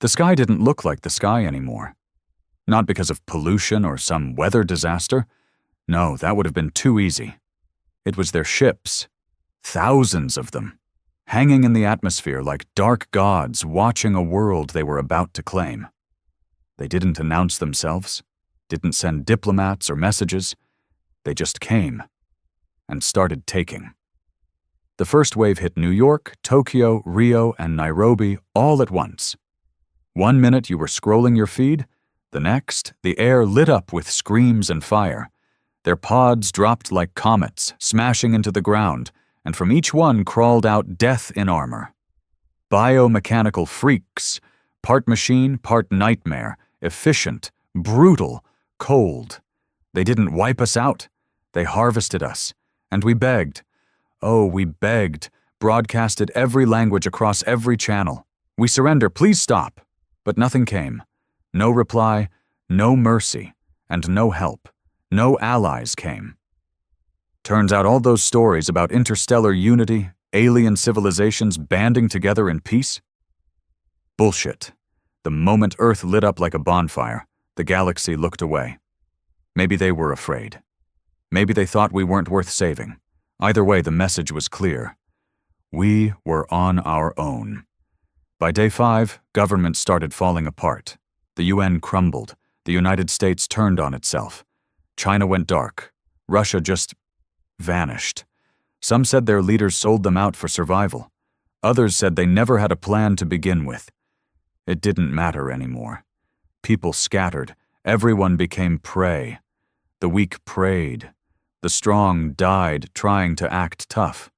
The sky didn't look like the sky anymore. Not because of pollution or some weather disaster. No, that would have been too easy. It was their ships, thousands of them, hanging in the atmosphere like dark gods watching a world they were about to claim. They didn't announce themselves, didn't send diplomats or messages. They just came and started taking. The first wave hit New York, Tokyo, Rio, and Nairobi all at once. 1 minute you were scrolling your feed, the next, the air lit up with screams and fire. Their pods dropped like comets, smashing into the ground, and from each one crawled out death in armor. Biomechanical freaks, part machine, part nightmare, efficient, brutal, cold. They didn't wipe us out. They harvested us. And we begged. Oh, we begged, broadcasted every language across every channel. We surrender, please stop. But nothing came. No reply, no mercy, and no help. No allies came. Turns out all those stories about interstellar unity, alien civilizations banding together in peace? Bullshit. The moment Earth lit up like a bonfire, the galaxy looked away. Maybe they were afraid. Maybe they thought we weren't worth saving. Either way, the message was clear. We were on our own. By day 5, governments started falling apart. The UN crumbled. The United States turned on itself. China went dark. Russia just vanished. Some said their leaders sold them out for survival. Others said they never had a plan to begin with. It didn't matter anymore. People scattered. Everyone became prey. The weak preyed. The strong died trying to act tough.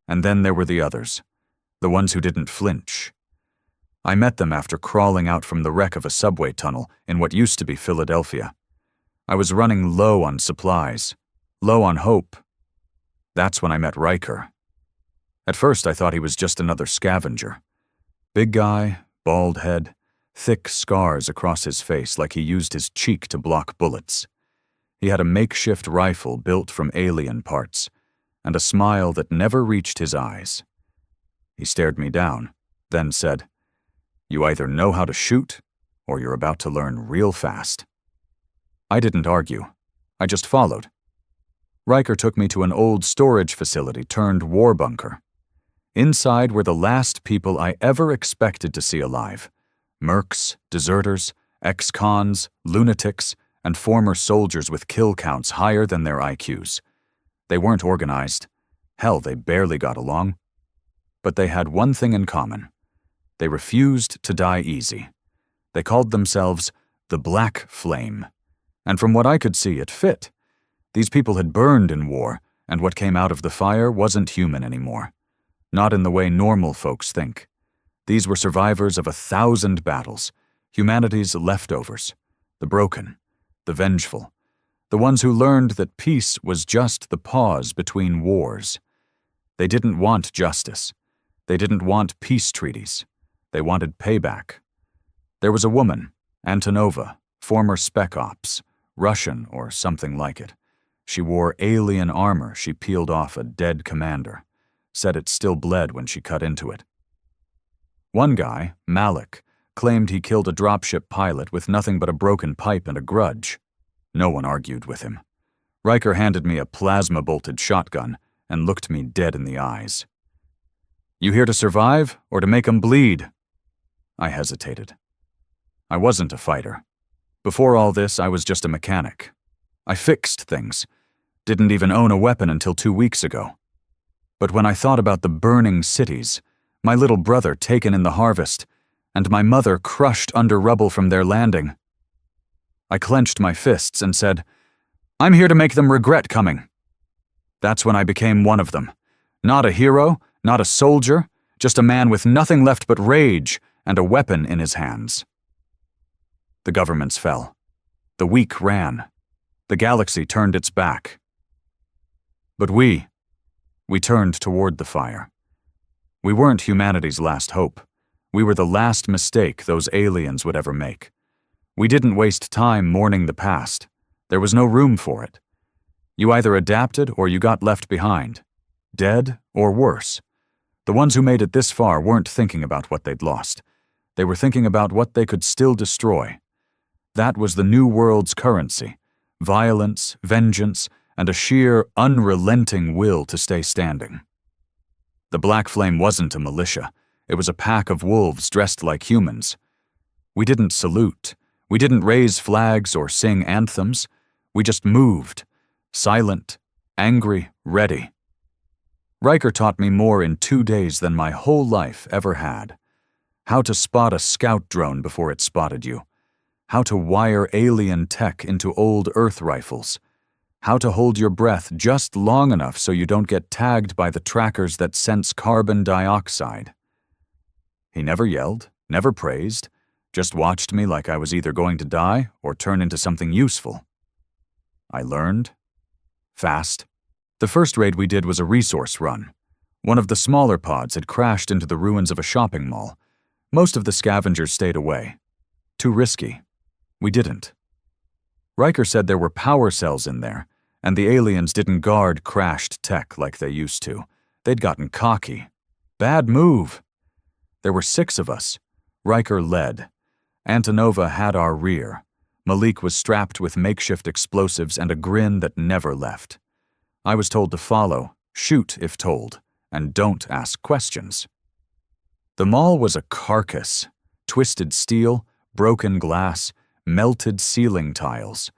And then there were the others, the ones who didn't flinch. I met them after crawling out from the wreck of a subway tunnel in what used to be Philadelphia. I was running low on supplies, low on hope. That's when I met Riker. At first I thought he was just another scavenger. Big guy, bald head, thick scars across his face like he used his cheek to block bullets. He had a makeshift rifle built from alien parts, and a smile that never reached his eyes. He stared me down, then said, "You either know how to shoot, or you're about to learn real fast." I didn't argue. I just followed. Riker took me to an old storage facility turned war bunker. Inside were the last people I ever expected to see alive. Mercs, deserters, ex-cons, lunatics, and former soldiers with kill counts higher than their IQs. They weren't organized. Hell, they barely got along. But they had one thing in common. They refused to die easy. They called themselves the Black Flame. And from what I could see, it fit. These people had burned in war, and what came out of the fire wasn't human anymore. Not in the way normal folks think. These were survivors of 1,000 battles, humanity's leftovers, the broken, the vengeful, the ones who learned that peace was just the pause between wars. They didn't want justice. They didn't want peace treaties. They wanted payback. There was a woman, Antonova, former Spec Ops, Russian or something like it. She wore alien armor she peeled off a dead commander, said it still bled when she cut into it. One guy, Malik, claimed he killed a dropship pilot with nothing but a broken pipe and a grudge. No one argued with him. Riker handed me a plasma-bolted shotgun and looked me dead in the eyes. "You here to survive or to make 'em bleed?" I hesitated. I wasn't a fighter. Before all this, I was just a mechanic. I fixed things. Didn't even own a weapon until 2 weeks ago. But when I thought about the burning cities, my little brother taken in the harvest, and my mother crushed under rubble from their landing, I clenched my fists and said, "I'm here to make them regret coming." That's when I became one of them. Not a hero, not a soldier, just a man with nothing left but rage and a weapon in his hands. The governments fell. The weak ran. The galaxy turned its back. But we turned toward the fire. We weren't humanity's last hope. We were the last mistake those aliens would ever make. We didn't waste time mourning the past. There was no room for it. You either adapted or you got left behind. Dead or worse. The ones who made it this far weren't thinking about what they'd lost. They were thinking about what they could still destroy. That was the new world's currency: violence, vengeance, and a sheer, unrelenting will to stay standing. The Black Flame wasn't a militia. It was a pack of wolves dressed like humans. We didn't salute. We didn't raise flags or sing anthems. We just moved, silent, angry, ready. Riker taught me more in 2 days than my whole life ever had. How to spot a scout drone before it spotted you. How to wire alien tech into old Earth rifles. How to hold your breath just long enough so you don't get tagged by the trackers that sense carbon dioxide. He never yelled, never praised, just watched me like I was either going to die or turn into something useful. I learned. Fast. The first raid we did was a resource run. One of the smaller pods had crashed into the ruins of a shopping mall. Most of the scavengers stayed away. Too risky. We didn't. Riker said there were power cells in there, and the aliens didn't guard crashed tech like they used to. They'd gotten cocky. Bad move. There were 6 of us. Riker led. Antonova had our rear. Malik was strapped with makeshift explosives and a grin that never left. I was told to follow, shoot if told, and don't ask questions. The mall was a carcass: twisted steel, broken glass, melted ceiling tiles.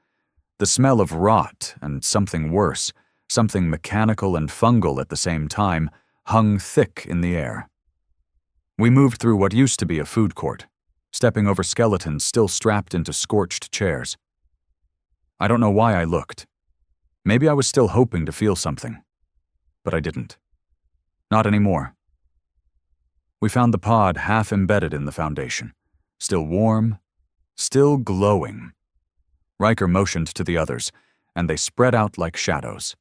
The smell of rot and something worse, something mechanical and fungal at the same time, hung thick in the air. We moved through what used to be a food court, stepping over skeletons still strapped into scorched chairs. I don't know why I looked. Maybe I was still hoping to feel something. But I didn't. Not anymore. We found the pod half embedded in the foundation, still warm, still glowing. Riker motioned to the others, and they spread out like shadows.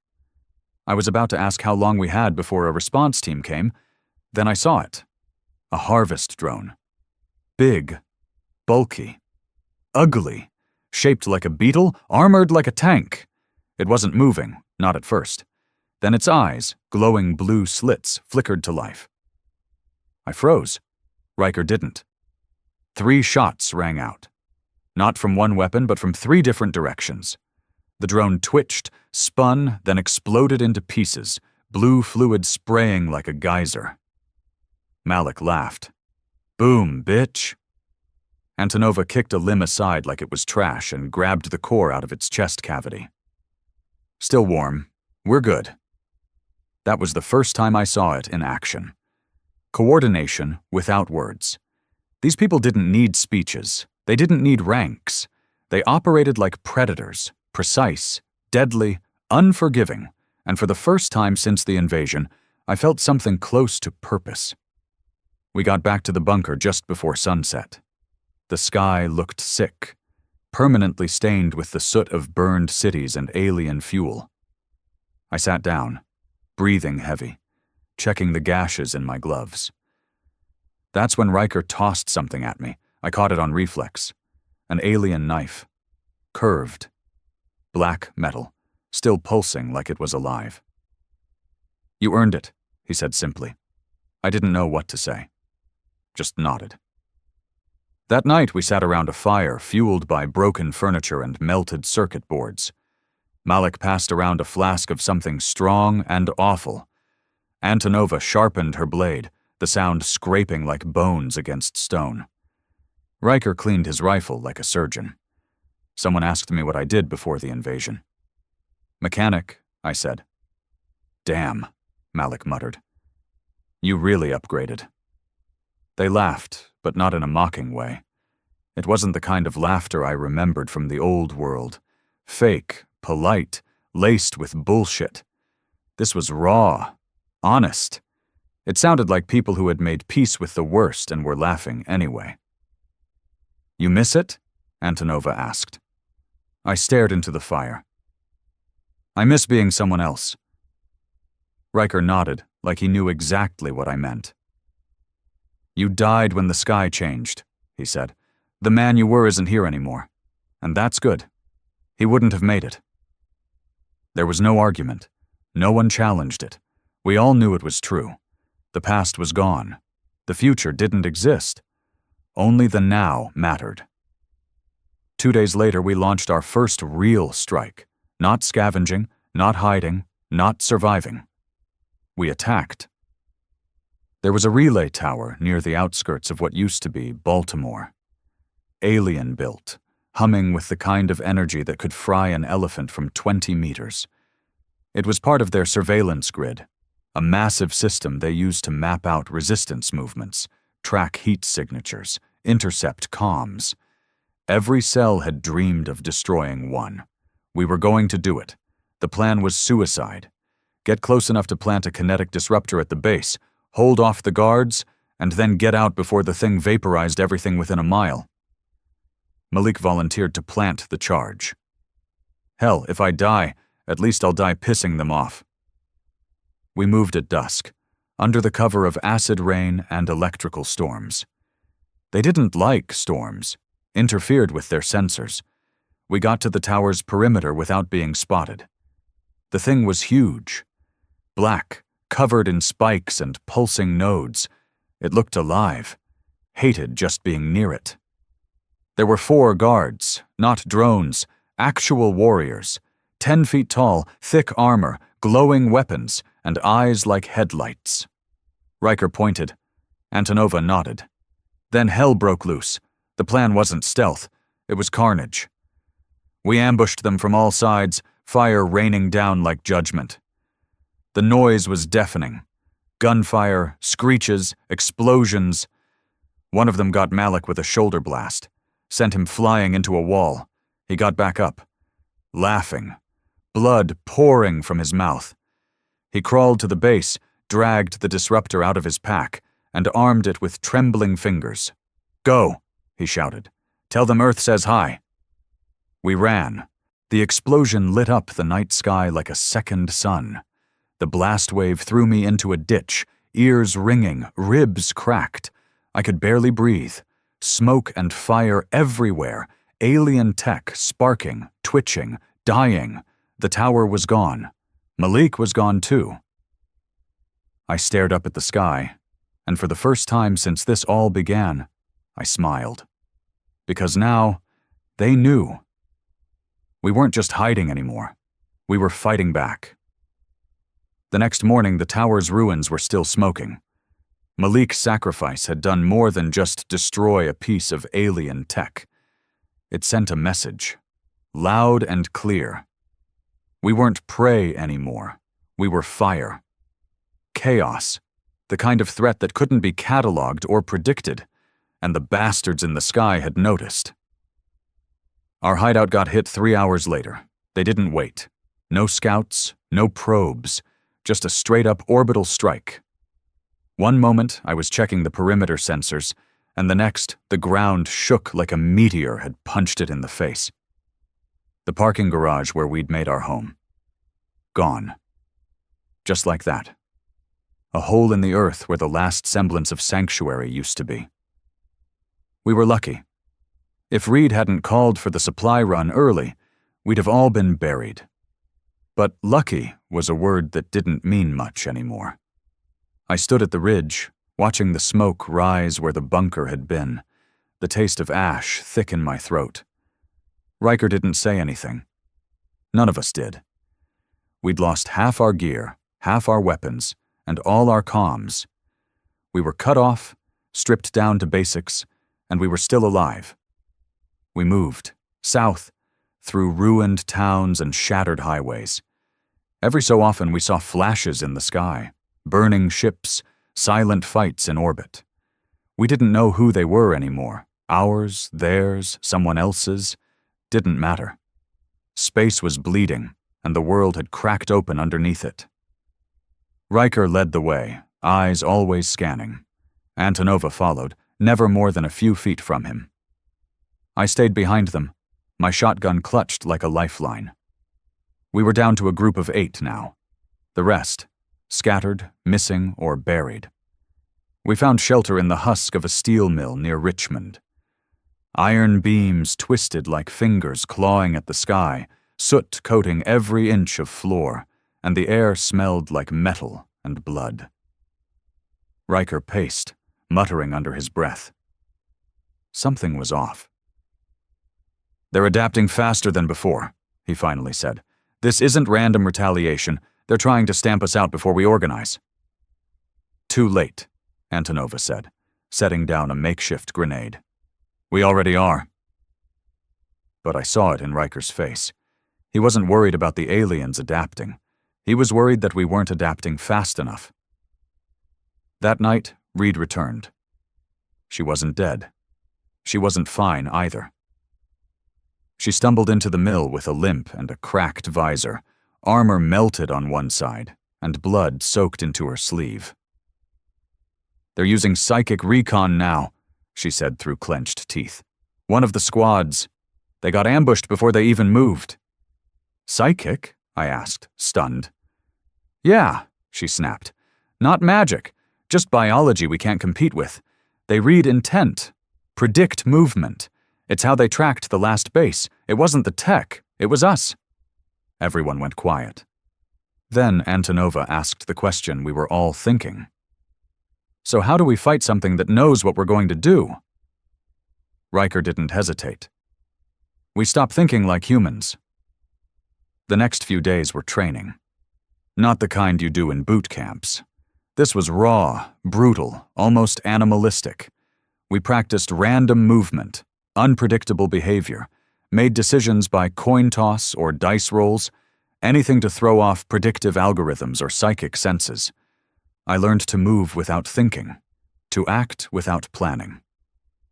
I was about to ask how long we had before a response team came, then I saw it. A harvest drone. Big, bulky, ugly, shaped like a beetle, armored like a tank. It wasn't moving, not at first. Then its eyes, glowing blue slits, flickered to life. I froze. Riker didn't. 3 shots rang out. Not from one weapon, but from 3 different directions. The drone twitched, spun, then exploded into pieces, blue fluid spraying like a geyser. Malik laughed. Boom, bitch. Antonova kicked a limb aside like it was trash and grabbed the core out of its chest cavity. Still warm. We're good. That was the first time I saw it in action. Coordination without words. These people didn't need speeches. They didn't need ranks. They operated like predators, precise, deadly, unforgiving, and for the first time since the invasion, I felt something close to purpose. We got back to the bunker just before sunset. The sky looked sick, permanently stained with the soot of burned cities and alien fuel. I sat down, breathing heavy, checking the gashes in my gloves. That's when Riker tossed something at me. I caught it on reflex. An alien knife. Curved. Black metal, still pulsing like it was alive. You earned it, he said simply. I didn't know what to say. Just nodded. That night we sat around a fire fueled by broken furniture and melted circuit boards. Malik passed around a flask of something strong and awful. Antonova sharpened her blade, the sound scraping like bones against stone. Riker cleaned his rifle like a surgeon. Someone asked me what I did before the invasion. Mechanic, I said. Damn, Malik muttered. You really upgraded. They laughed, but not in a mocking way. It wasn't the kind of laughter I remembered from the old world. Fake, polite, laced with bullshit. This was raw, honest. It sounded like people who had made peace with the worst and were laughing anyway. You miss it? Antonova asked. I stared into the fire. I miss being someone else. Riker nodded, like he knew exactly what I meant. You died when the sky changed, he said. The man you were isn't here anymore. And that's good. He wouldn't have made it. There was no argument. No one challenged it. We all knew it was true. The past was gone. The future didn't exist. Only the now mattered. 2 days later, we launched our first real strike. Not scavenging, not hiding, not surviving. We attacked. There was a relay tower near the outskirts of what used to be Baltimore. Alien built, humming with the kind of energy that could fry an elephant from 20 meters. It was part of their surveillance grid, a massive system they used to map out resistance movements, track heat signatures, intercept comms. Every cell had dreamed of destroying one. We were going to do it. The plan was suicide. Get close enough to plant a kinetic disruptor at the base, hold off the guards, and then get out before the thing vaporized everything within a mile. Malik volunteered to plant the charge. Hell, if I die, at least I'll die pissing them off. We moved at dusk, under the cover of acid rain and electrical storms. They didn't like storms, interfered with their sensors. We got to the tower's perimeter without being spotted. The thing was huge. Black, covered in spikes and pulsing nodes. It looked alive. Hated just being near it. There were 4 guards, not drones, actual warriors, 10 feet tall, thick armor, glowing weapons, and eyes like headlights. Riker pointed. Antonova nodded. Then hell broke loose. The plan wasn't stealth. It was carnage. We ambushed them from all sides, fire raining down like judgment. The noise was deafening. Gunfire, screeches, explosions. One of them got Malik with a shoulder blast, sent him flying into a wall. He got back up, laughing, blood pouring from his mouth. He crawled to the base, dragged the disruptor out of his pack, and armed it with trembling fingers. "Go," he shouted. "Tell them Earth says hi." We ran. The explosion lit up the night sky like a second sun. The blast wave threw me into a ditch, ears ringing, ribs cracked. I could barely breathe. Smoke and fire everywhere, alien tech sparking, twitching, dying. The tower was gone. Malik was gone too. I stared up at the sky, and for the first time since this all began, I smiled. Because now, they knew. We weren't just hiding anymore. We were fighting back. The next morning, the tower's ruins were still smoking. Malik's sacrifice had done more than just destroy a piece of alien tech. It sent a message, loud and clear. We weren't prey anymore. We were fire. Chaos, the kind of threat that couldn't be cataloged or predicted, and the bastards in the sky had noticed. Our hideout got hit 3 hours later. They didn't wait. No scouts, no probes, just a straight-up orbital strike. One moment, I was checking the perimeter sensors, and the next, the ground shook like a meteor had punched it in the face. The parking garage where we'd made our home. Gone. Just like that. A hole in the earth where the last semblance of sanctuary used to be. We were lucky. If Reed hadn't called for the supply run early, we'd have all been buried. But lucky was a word that didn't mean much anymore. I stood at the ridge, watching the smoke rise where the bunker had been, the taste of ash thick in my throat. Riker didn't say anything. None of us did. We'd lost half our gear, half our weapons, and all our comms. We were cut off, stripped down to basics, and we were still alive. We moved, south, through ruined towns and shattered highways. Every so often we saw flashes in the sky, burning ships, silent fights in orbit. We didn't know who they were anymore. Ours, theirs, someone else's. Didn't matter. Space was bleeding, and the world had cracked open underneath it. Riker led the way, eyes always scanning. Antonova followed, never more than a few feet from him. I stayed behind them, my shotgun clutched like a lifeline. We were down to a group of 8 now. The rest, scattered, missing, or buried. We found shelter in the husk of a steel mill near Richmond. Iron beams twisted like fingers clawing at the sky, soot coating every inch of floor, and the air smelled like metal and blood. Riker paced, muttering under his breath. Something was off. "They're adapting faster than before," he finally said. "This isn't random retaliation. They're trying to stamp us out before we organize." "Too late," Antonova said, setting down a makeshift grenade. "We already are." But I saw it in Riker's face. He wasn't worried about the aliens adapting. He was worried that we weren't adapting fast enough. That night, Reed returned. She wasn't dead. She wasn't fine either. She stumbled into the mill with a limp and a cracked visor, armor melted on one side, and blood soaked into her sleeve. "They're using psychic recon now," she said through clenched teeth. "One of the squads. They got ambushed before they even moved." "Psychic?" I asked, stunned. "Yeah," she snapped. "Not magic. Just biology we can't compete with. They read intent, predict movement. It's how they tracked the last base. It wasn't the tech, it was us." Everyone went quiet. Then Antonova asked the question we were all thinking. "So how do we fight something that knows what we're going to do?" Riker didn't hesitate. "We stop thinking like humans." The next few days were training. Not the kind you do in boot camps. This was raw, brutal, almost animalistic. We practiced random movement, unpredictable behavior, made decisions by coin toss or dice rolls, anything to throw off predictive algorithms or psychic senses. I learned to move without thinking, to act without planning.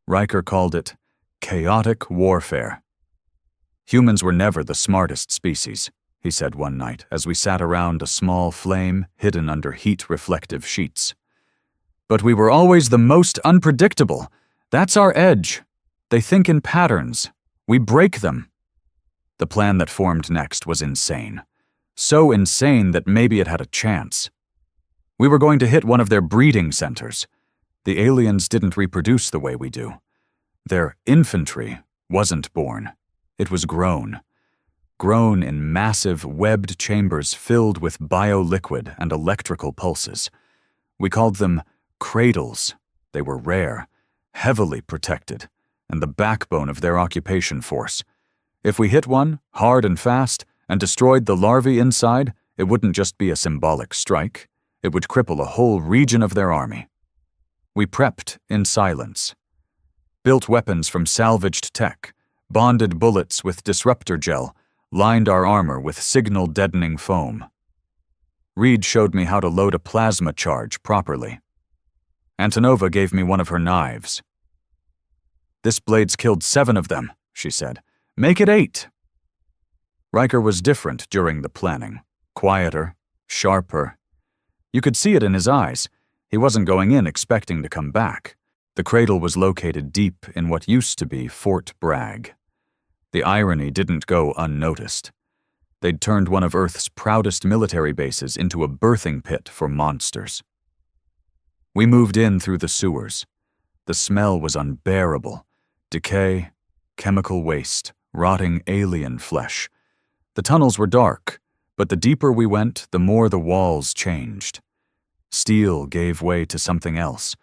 Riker called it chaotic warfare. "Humans were never the smartest species," he said one night as we sat around a small flame hidden under heat-reflective sheets. "But we were always the most unpredictable. That's our edge. They think in patterns. We break them." The plan that formed next was insane. So insane that maybe it had a chance. We were going to hit one of their breeding centers. The aliens didn't reproduce the way we do. Their infantry wasn't born. It was grown. Grown in massive, webbed chambers filled with bioliquid and electrical pulses. We called them cradles. They were rare, heavily protected, and the backbone of their occupation force. If we hit one, hard and fast, and destroyed the larvae inside, it wouldn't just be a symbolic strike. It would cripple a whole region of their army. We prepped in silence. Built weapons from salvaged tech, bonded bullets with disruptor gel, lined our armor with signal-deadening foam. Reed showed me how to load a plasma charge properly. Antonova gave me one of her knives. "This blade's killed 7 of them," she said. "Make it 8. Riker was different during the planning. Quieter, sharper. You could see it in his eyes. He wasn't going in expecting to come back. The cradle was located deep in what used to be Fort Bragg. The irony didn't go unnoticed. They'd turned one of Earth's proudest military bases into a birthing pit for monsters. We moved in through the sewers. The smell was unbearable. Decay, chemical waste, rotting alien flesh. The tunnels were dark, but the deeper we went, the more the walls changed. Steel gave way to something else,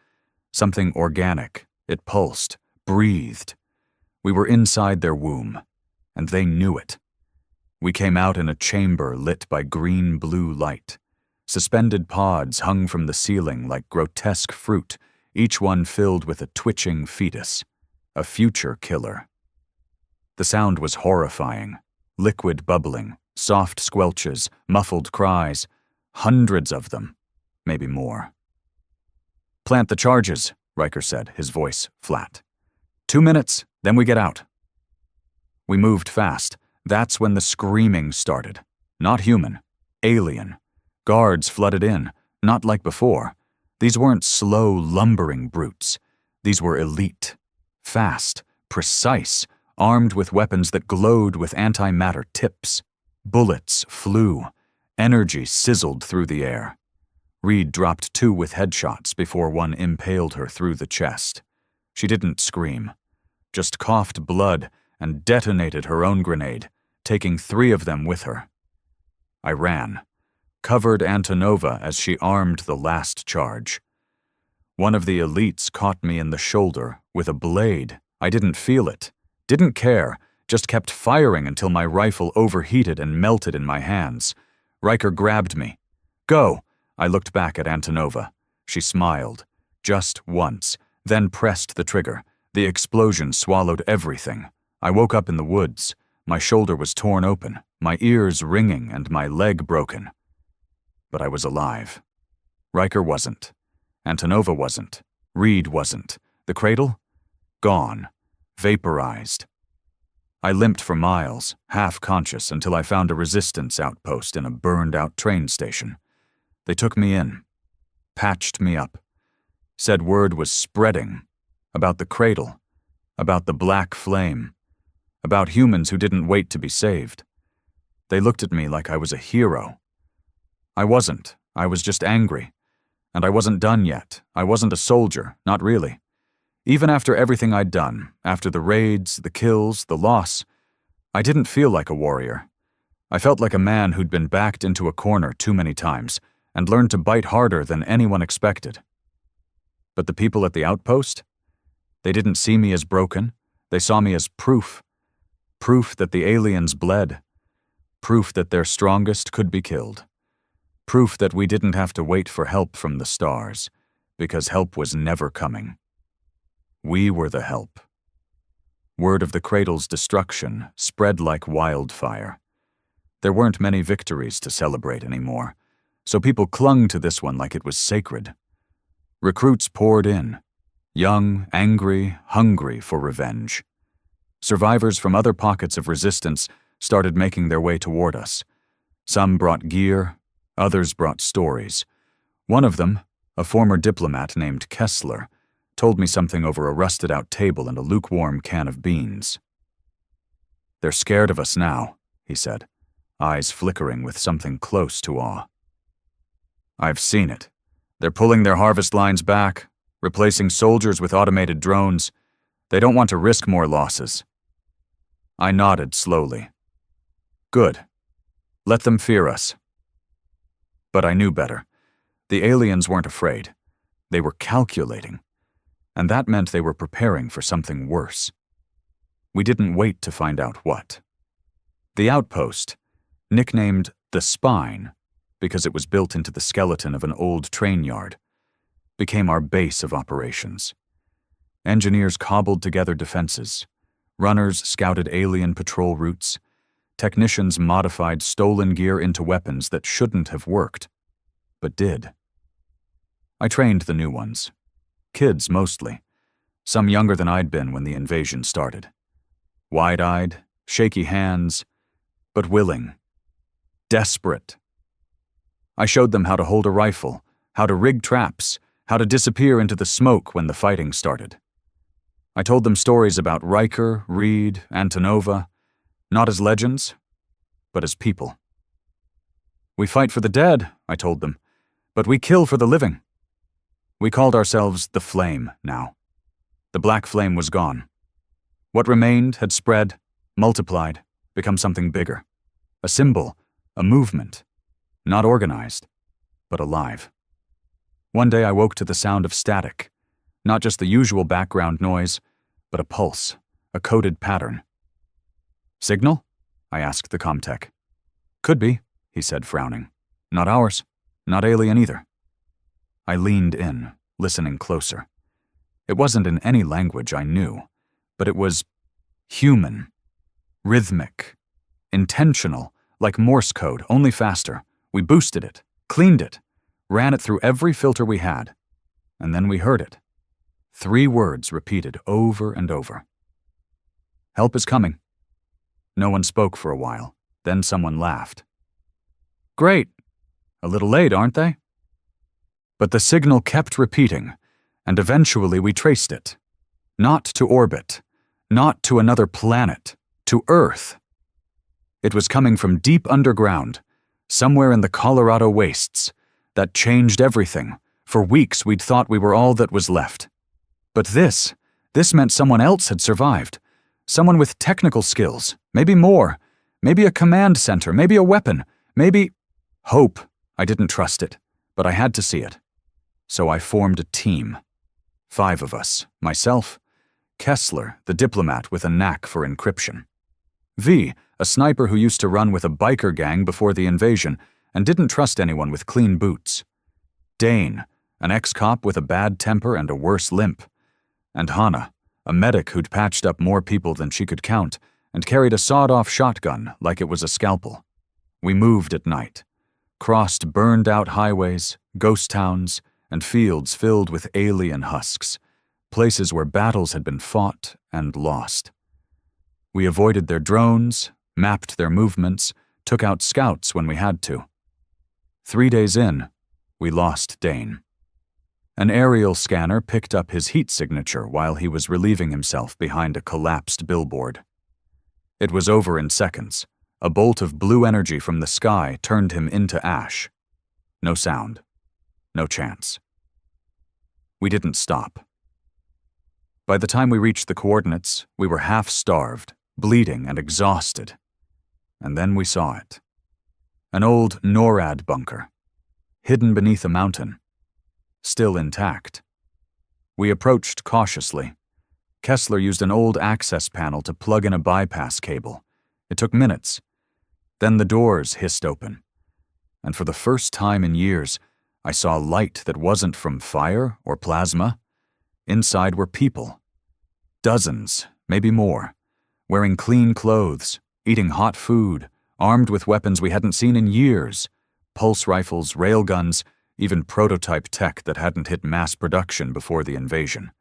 something organic. It pulsed, breathed. We were inside their womb, and they knew it. We came out in a chamber lit by green-blue light. Suspended pods hung from the ceiling like grotesque fruit, each one filled with a twitching fetus, a future killer. The sound was horrifying. Liquid bubbling, soft squelches, muffled cries, hundreds of them, maybe more. "Plant the charges," Riker said, his voice flat. 2 minutes, then we get out." We moved fast. That's when the screaming started. Not human, alien. Guards flooded in, not like before. These weren't slow, lumbering brutes. These were elite, fast, precise, armed with weapons that glowed with antimatter tips. Bullets flew. Energy sizzled through the air. Reed dropped 2 with headshots before one impaled her through the chest. She didn't scream, just coughed blood and detonated her own grenade, taking 3 of them with her. I ran, covered Antonova as she armed the last charge. One of the elites caught me in the shoulder with a blade I didn't feel it, didn't care, just kept firing until my rifle overheated and melted in my hands. Riker grabbed me. "Go!" I looked back at Antonova. She smiled, just once, then pressed the trigger. The explosion swallowed everything. I woke up in the woods. My shoulder was torn open, my ears ringing, and my leg broken. But I was alive. Riker wasn't. Antonova wasn't. Reed wasn't. The cradle? Gone. Vaporized. I limped for miles, half-conscious, until I found a resistance outpost in a burned-out train station. They took me in, patched me up, said word was spreading about the cradle, about the black flame, about humans who didn't wait to be saved. They looked at me like I was a hero. I wasn't. I was just angry. And I wasn't done yet. I wasn't a soldier, not really. Even after everything I'd done, after the raids, the kills, the loss, I didn't feel like a warrior. I felt like a man who'd been backed into a corner too many times and learned to bite harder than anyone expected. But the people at the outpost? They didn't see me as broken. They saw me as proof. Proof that the aliens bled. Proof that their strongest could be killed. Proof that we didn't have to wait for help from the stars, because help was never coming. We were the help. Word of the cradle's destruction spread like wildfire. There weren't many victories to celebrate anymore, so people clung to this one like it was sacred. Recruits poured in, young, angry, hungry for revenge. Survivors from other pockets of resistance started making their way toward us. Some brought gear, others brought stories. One of them, a former diplomat named Kessler, told me something over a rusted-out table and a lukewarm can of beans. "They're scared of us now," he said, eyes flickering with something close to awe. "I've seen it. They're pulling their harvest lines back, replacing soldiers with automated drones. They don't want to risk more losses." I nodded slowly. "Good. Let them fear us." But I knew better. The aliens weren't afraid. They were calculating. And that meant they were preparing for something worse. We didn't wait to find out what. The outpost, nicknamed the Spine, because it was built into the skeleton of an old train yard, became our base of operations. Engineers cobbled together defenses. Runners scouted alien patrol routes. Technicians modified stolen gear into weapons that shouldn't have worked, but did. I trained the new ones. Kids, mostly. Some younger than I'd been when the invasion started. Wide-eyed, shaky hands, but willing. Desperate. I showed them how to hold a rifle, how to rig traps, how to disappear into the smoke when the fighting started. I told them stories about Riker, Reed, Antonova, not as legends, but as people. "We fight for the dead," I told them, "but we kill for the living." We called ourselves the Flame now. The black flame was gone. What remained had spread, multiplied, become something bigger. A symbol, a movement, not organized, but alive. One day I woke to the sound of static, not just the usual background noise, but a pulse, a coded pattern. "Signal?" I asked the comtech. "Could be," he said, frowning. "Not ours, not alien either." I leaned in, listening closer. It wasn't in any language I knew, but it was human, rhythmic, intentional, like Morse code, only faster. We boosted it, cleaned it, ran it through every filter we had, and then we heard it. 3 words repeated over and over. "Help is coming." No one spoke for a while, then someone laughed. "Great. A little late, aren't they?" But the signal kept repeating, and eventually we traced it. Not to orbit, not to another planet, to Earth. It was coming from deep underground, somewhere in the Colorado wastes. That changed everything. For weeks we'd thought we were all that was left. But this meant someone else had survived. Someone with technical skills, maybe more, maybe a command center, maybe a weapon, maybe hope. I didn't trust it, but I had to see it. So I formed a team. 5 of us, myself, Kessler, the diplomat with a knack for encryption. V, a sniper who used to run with a biker gang before the invasion and didn't trust anyone with clean boots. Dane, an ex-cop with a bad temper and a worse limp. And Hannah, a medic who'd patched up more people than she could count and carried a sawed-off shotgun like it was a scalpel. We moved at night, crossed burned-out highways, ghost towns, and fields filled with alien husks, places where battles had been fought and lost. We avoided their drones, mapped their movements, took out scouts when we had to. 3 days in, we lost Dane. An aerial scanner picked up his heat signature while he was relieving himself behind a collapsed billboard. It was over in seconds. A bolt of blue energy from the sky turned him into ash. No sound. No chance. We didn't stop. By the time we reached the coordinates, we were half-starved, bleeding and exhausted. And then we saw it. An old NORAD bunker, hidden beneath a mountain, still intact. We approached cautiously. Kessler used an old access panel to plug in a bypass cable. It took minutes. Then the doors hissed open. And for the first time in years, I saw light that wasn't from fire or plasma. Inside were people. Dozens, maybe more, wearing clean clothes, eating hot food, armed with weapons we hadn't seen in years, pulse rifles, railguns, even prototype tech that hadn't hit mass production before the invasion.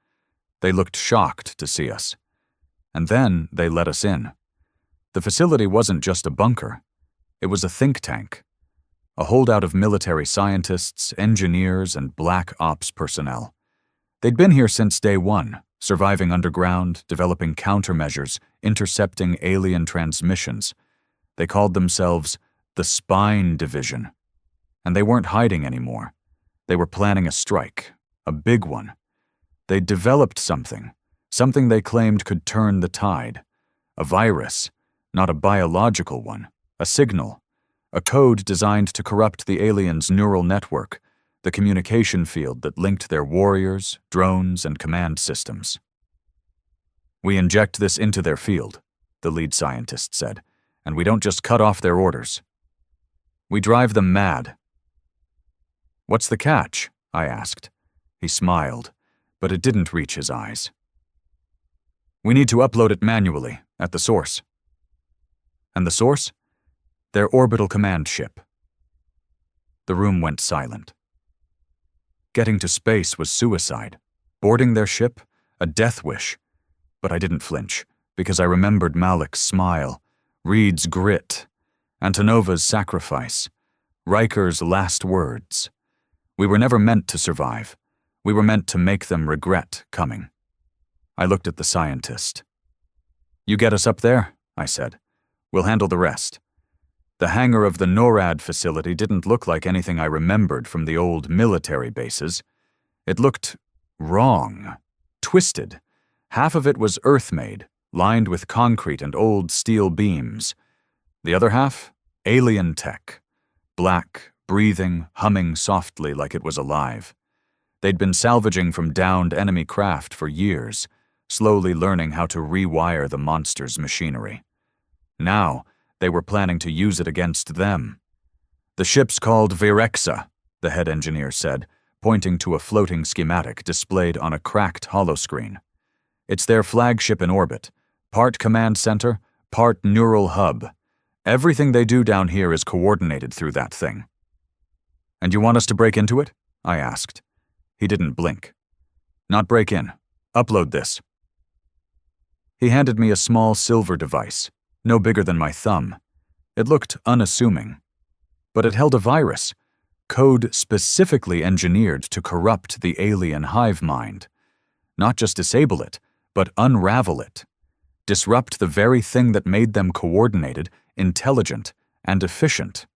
They looked shocked to see us. And then they let us in. The facility wasn't just a bunker. It was a think tank, a holdout of military scientists, engineers, and black ops personnel. They'd been here since day one, surviving underground, developing countermeasures, intercepting alien transmissions. They called themselves the Spine Division. And they weren't hiding anymore. They were planning a strike, a big one. They'd developed something they claimed could turn the tide. A virus, not a biological one, a signal, a code designed to corrupt the aliens' neural network, the communication field that linked their warriors, drones, and command systems. We inject this into their field, the lead scientist said, and we don't just cut off their orders. We drive them mad. What's the catch? I asked. He smiled, but it didn't reach his eyes. We need to upload it manually, at the source. And the source? Their orbital command ship. The room went silent. Getting to space was suicide. Boarding their ship, a death wish. But I didn't flinch, because I remembered Malik's smile, Reed's grit, Antonova's sacrifice, Riker's last words. We were never meant to survive. We were meant to make them regret coming. I looked at the scientist. You get us up there, I said. We'll handle the rest. The hangar of the NORAD facility didn't look like anything I remembered from the old military bases. It looked wrong, twisted. Half of it was Earth-made, lined with concrete and old steel beams. The other half, alien tech. Black, breathing, humming softly like it was alive. They'd been salvaging from downed enemy craft for years, slowly learning how to rewire the monster's machinery. Now, they were planning to use it against them. The ship's called Virexa, the head engineer said, pointing to a floating schematic displayed on a cracked holoscreen. It's their flagship in orbit, part command center, part neural hub. Everything they do down here is coordinated through that thing. And you want us to break into it? I asked. He didn't blink. Not break in. Upload this. He handed me a small silver device, no bigger than my thumb. It looked unassuming. But it held a virus, code specifically engineered to corrupt the alien hive mind. Not just disable it, but unravel it. Disrupt the very thing that made them coordinated, intelligent, and efficient.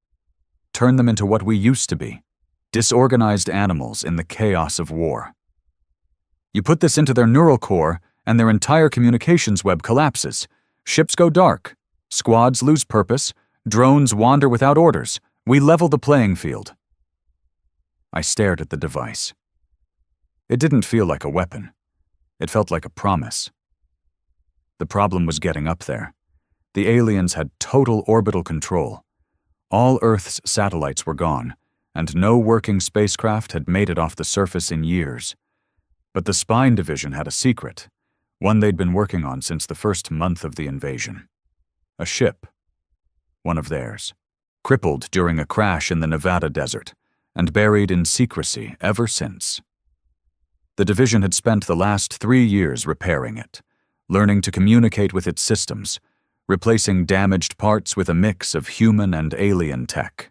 Turn them into what we used to be, disorganized animals in the chaos of war. You put this into their neural core, and their entire communications web collapses. Ships go dark. Squads lose purpose. Drones wander without orders. We level the playing field. I stared at the device. It didn't feel like a weapon. It felt like a promise, The problem was getting up there. The aliens had total orbital control. All Earth's satellites were gone, and no working spacecraft had made it off the surface in years. But the Spine Division had a secret, one they'd been working on since the first month of the invasion. A ship. One of theirs. Crippled during a crash in the Nevada desert, and buried in secrecy ever since. The division had spent the last 3 years repairing it, learning to communicate with its systems, replacing damaged parts with a mix of human and alien tech.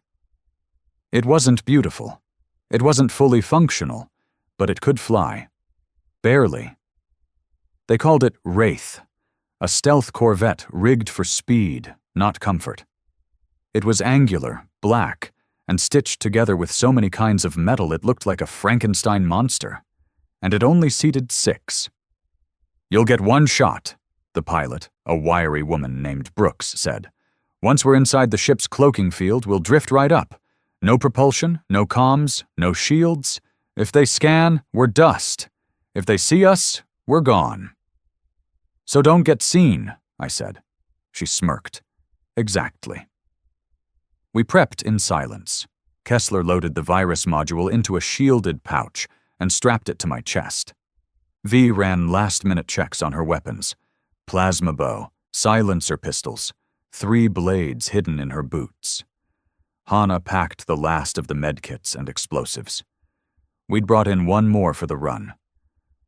It wasn't beautiful. It wasn't fully functional, but it could fly. Barely. They called it Wraith, a stealth corvette rigged for speed, not comfort. It was angular, black, and stitched together with so many kinds of metal it looked like a Frankenstein monster. And it only seated 6. "You'll get 1 shot," the pilot, a wiry woman named Brooks, said. "Once we're inside the ship's cloaking field, we'll drift right up. No propulsion, no comms, no shields. If they scan, we're dust. If they see us, we're gone." "So don't get seen," I said. She smirked. "Exactly." We prepped in silence. Kessler loaded the virus module into a shielded pouch and strapped it to my chest. V ran last-minute checks on her weapons. Plasma bow, silencer pistols, 3 blades hidden in her boots. Hannah packed the last of the medkits and explosives. We'd brought in 1 more for the run.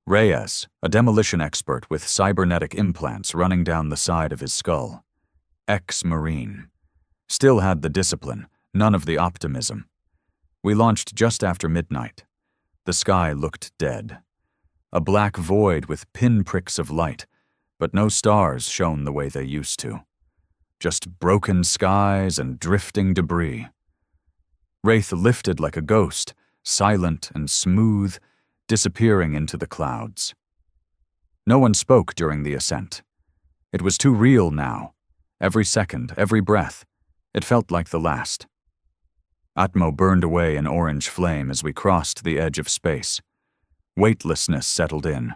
Reyes, a demolition expert with cybernetic implants running down the side of his skull. Ex-Marine. Still had the discipline, none of the optimism. We launched just after midnight. The sky looked dead. A black void with pinpricks of light, but no stars shone the way they used to. Just broken skies and drifting debris. Wraith lifted like a ghost, silent and smooth, disappearing into the clouds. No one spoke during the ascent. It was too real now. Every second, every breath. It felt like the last. Atmo burned away in orange flame as we crossed the edge of space. Weightlessness settled in.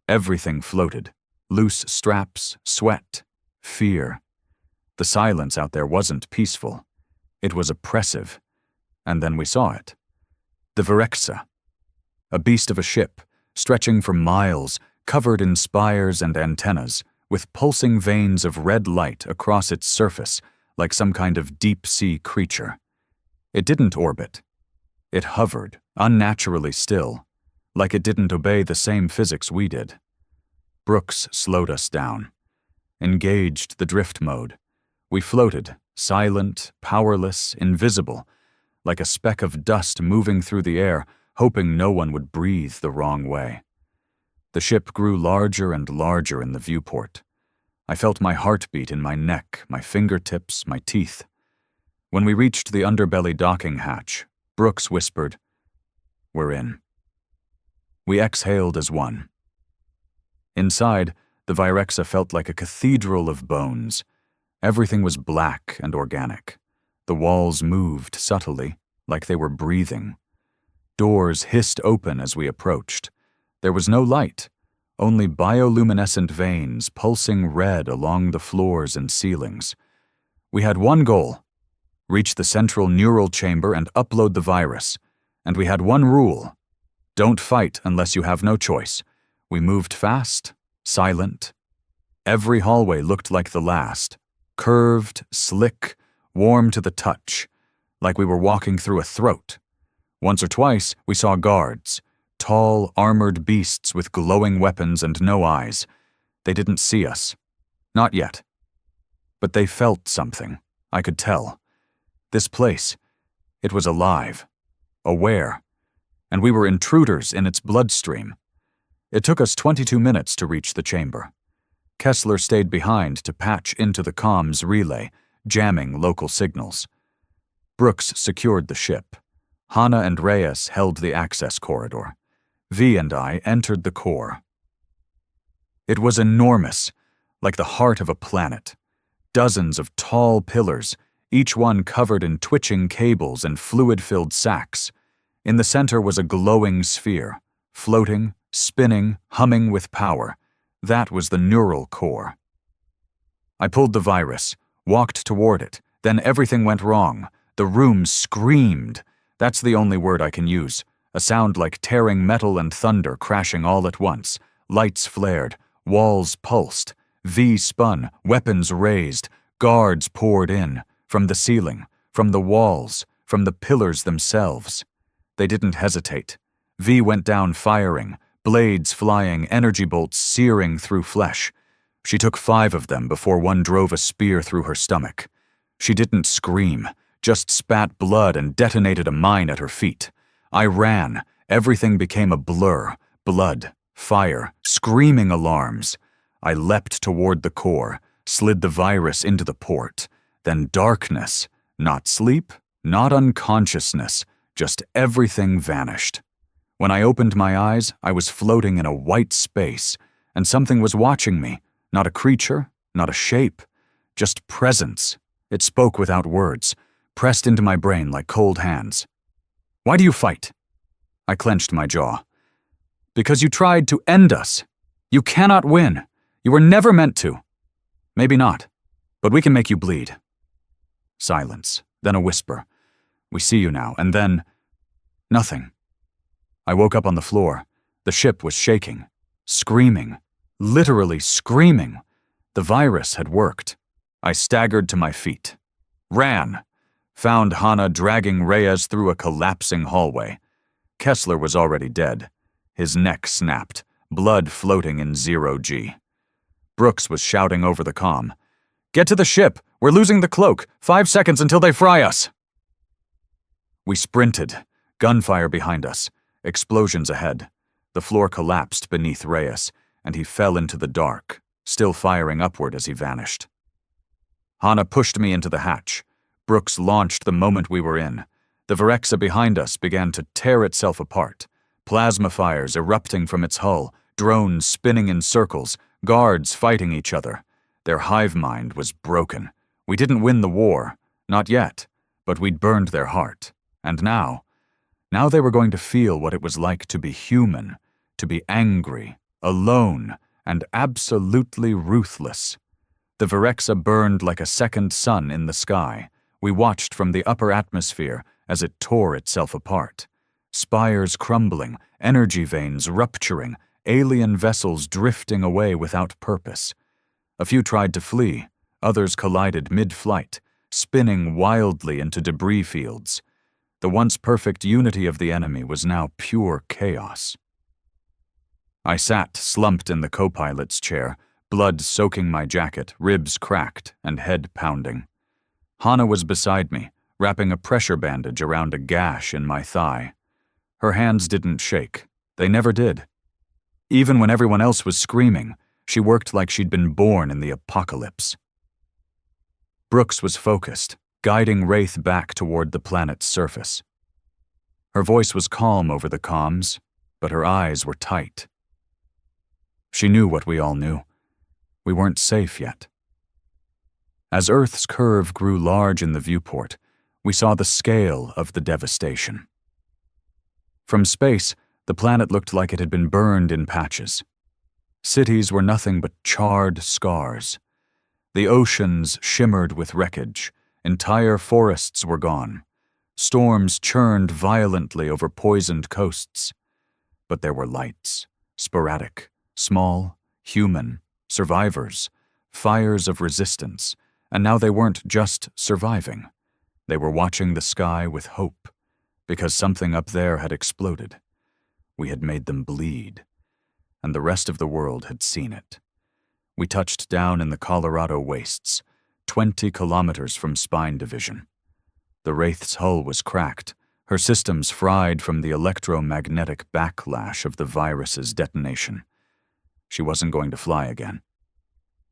Everything floated. Loose straps, sweat, fear. The silence out there wasn't peaceful. It was oppressive. And then we saw it. The Virexa. A beast of a ship, stretching for miles, covered in spires and antennas, with pulsing veins of red light across its surface, like some kind of deep-sea creature. It didn't orbit. It hovered, unnaturally still, like it didn't obey the same physics we did. Brooks slowed us down. Engaged the drift mode. We floated, silent, powerless, invisible, like a speck of dust moving through the air, hoping no one would breathe the wrong way. The ship grew larger and larger in the viewport. I felt my heartbeat in my neck, my fingertips, my teeth. When we reached the underbelly docking hatch, Brooks whispered, "We're in." We exhaled as one. Inside, the Virexa felt like a cathedral of bones. Everything was black and organic. The walls moved subtly, like they were breathing. Doors hissed open as we approached. There was no light. Only bioluminescent veins pulsing red along the floors and ceilings. We had one goal: reach the central neural chamber and upload the virus. And we had one rule: don't fight unless you have no choice. We moved fast, silent. Every hallway looked like the last, curved, slick, warm to the touch, like we were walking through a throat. Once or twice, we saw guards. Tall, armored beasts with glowing weapons and no eyes. They didn't see us. Not yet. But they felt something. I could tell. This place, it was alive, aware, and we were intruders in its bloodstream. It took us 22 minutes to reach the chamber. Kessler stayed behind to patch into the comms relay, jamming local signals. Brooks secured the ship. Hannah and Reyes held the access corridor. V and I entered the core. It was enormous, like the heart of a planet. Dozens of tall pillars, each one covered in twitching cables and fluid-filled sacs. In the center was a glowing sphere, floating, spinning, humming with power. That was the neural core, I pulled the virus, walked toward it, then everything went wrong. The room screamed. That's the only word I can use. A sound like tearing metal and thunder crashing all at once. Lights flared, walls pulsed, V spun, weapons raised, guards poured in, from the ceiling, from the walls, from the pillars themselves. They didn't hesitate. V went down firing, blades flying, energy bolts searing through flesh. She took 5 of them before one drove a spear through her stomach. She didn't scream, just spat blood and detonated a mine at her feet. I ran. Everything became a blur. Blood, fire, screaming alarms. I leapt toward the core, slid the virus into the port. Then darkness. Not sleep, not unconsciousness, just everything vanished. When I opened my eyes, I was floating in a white space, and something was watching me. Not a creature, not a shape, just presence. It spoke without words, pressed into my brain like cold hands. "Why do you fight?" I clenched my jaw. "Because you tried to end us. You cannot win. You were never meant to." "Maybe not, but we can make you bleed." Silence, then a whisper. "We see you now," and then nothing. I woke up on the floor. The ship was shaking, screaming, literally screaming. The virus had worked. I staggered to my feet. Ran. Found Hana dragging Reyes through a collapsing hallway. Kessler was already dead. His neck snapped, blood floating in 0G. Brooks was shouting over the comm. "Get to the ship! We're losing the cloak! 5 seconds until they fry us!" We sprinted. Gunfire behind us. Explosions ahead. The floor collapsed beneath Reyes, and he fell into the dark, still firing upward as he vanished. Hana pushed me into the hatch. Brooks launched the moment we were in. The Virexa behind us began to tear itself apart. Plasma fires erupting from its hull, drones spinning in circles, guards fighting each other. Their hive mind was broken. We didn't win the war. Not yet. But we'd burned their heart. And now they were going to feel what it was like to be human, to be angry, alone, and absolutely ruthless. The Virexa burned like a second sun in the sky. We watched from the upper atmosphere as it tore itself apart. Spires crumbling, energy veins rupturing, alien vessels drifting away without purpose. A few tried to flee, others collided mid-flight, spinning wildly into debris fields. The once perfect unity of the enemy was now pure chaos. I sat slumped in the co-pilot's chair, blood soaking my jacket, ribs cracked, and head pounding. Hana was beside me, wrapping a pressure bandage around a gash in my thigh. Her hands didn't shake. They never did. Even when everyone else was screaming, she worked like she'd been born in the apocalypse. Brooks was focused, guiding Wraith back toward the planet's surface. Her voice was calm over the comms, but her eyes were tight. She knew what we all knew. We weren't safe yet. As Earth's curve grew large in the viewport, we saw the scale of the devastation. From space, the planet looked like it had been burned in patches. Cities were nothing but charred scars. The oceans shimmered with wreckage. Entire forests were gone. Storms churned violently over poisoned coasts. But there were lights, sporadic, small, human, survivors, fires of resistance, and now they weren't just surviving. They were watching the sky with hope, because something up there had exploded. We had made them bleed, and the rest of the world had seen it. We touched down in the Colorado wastes, 20 kilometers from Spine Division. The Wraith's hull was cracked, her systems fried from the electromagnetic backlash of the virus's detonation. She wasn't going to fly again.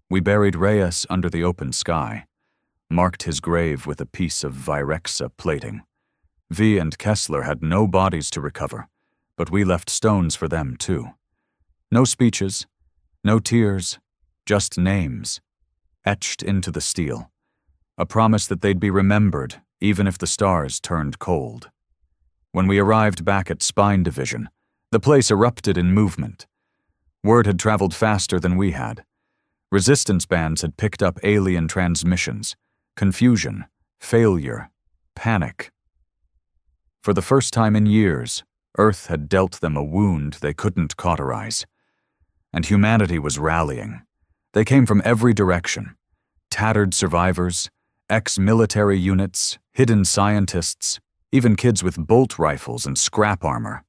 We buried Reyes under the open sky, marked his grave with a piece of Virexa plating. V and Kessler had no bodies to recover, but we left stones for them too. No speeches, no tears, just names, etched into the steel. A promise that they'd be remembered even if the stars turned cold. When we arrived back at Spine Division, the place erupted in movement. Word had traveled faster than we had. Resistance bands had picked up alien transmissions, confusion, failure, panic. For the first time in years, Earth had dealt them a wound they couldn't cauterize. And humanity was rallying. They came from every direction. Tattered survivors, ex-military units, hidden scientists, even kids with bolt rifles and scrap armor.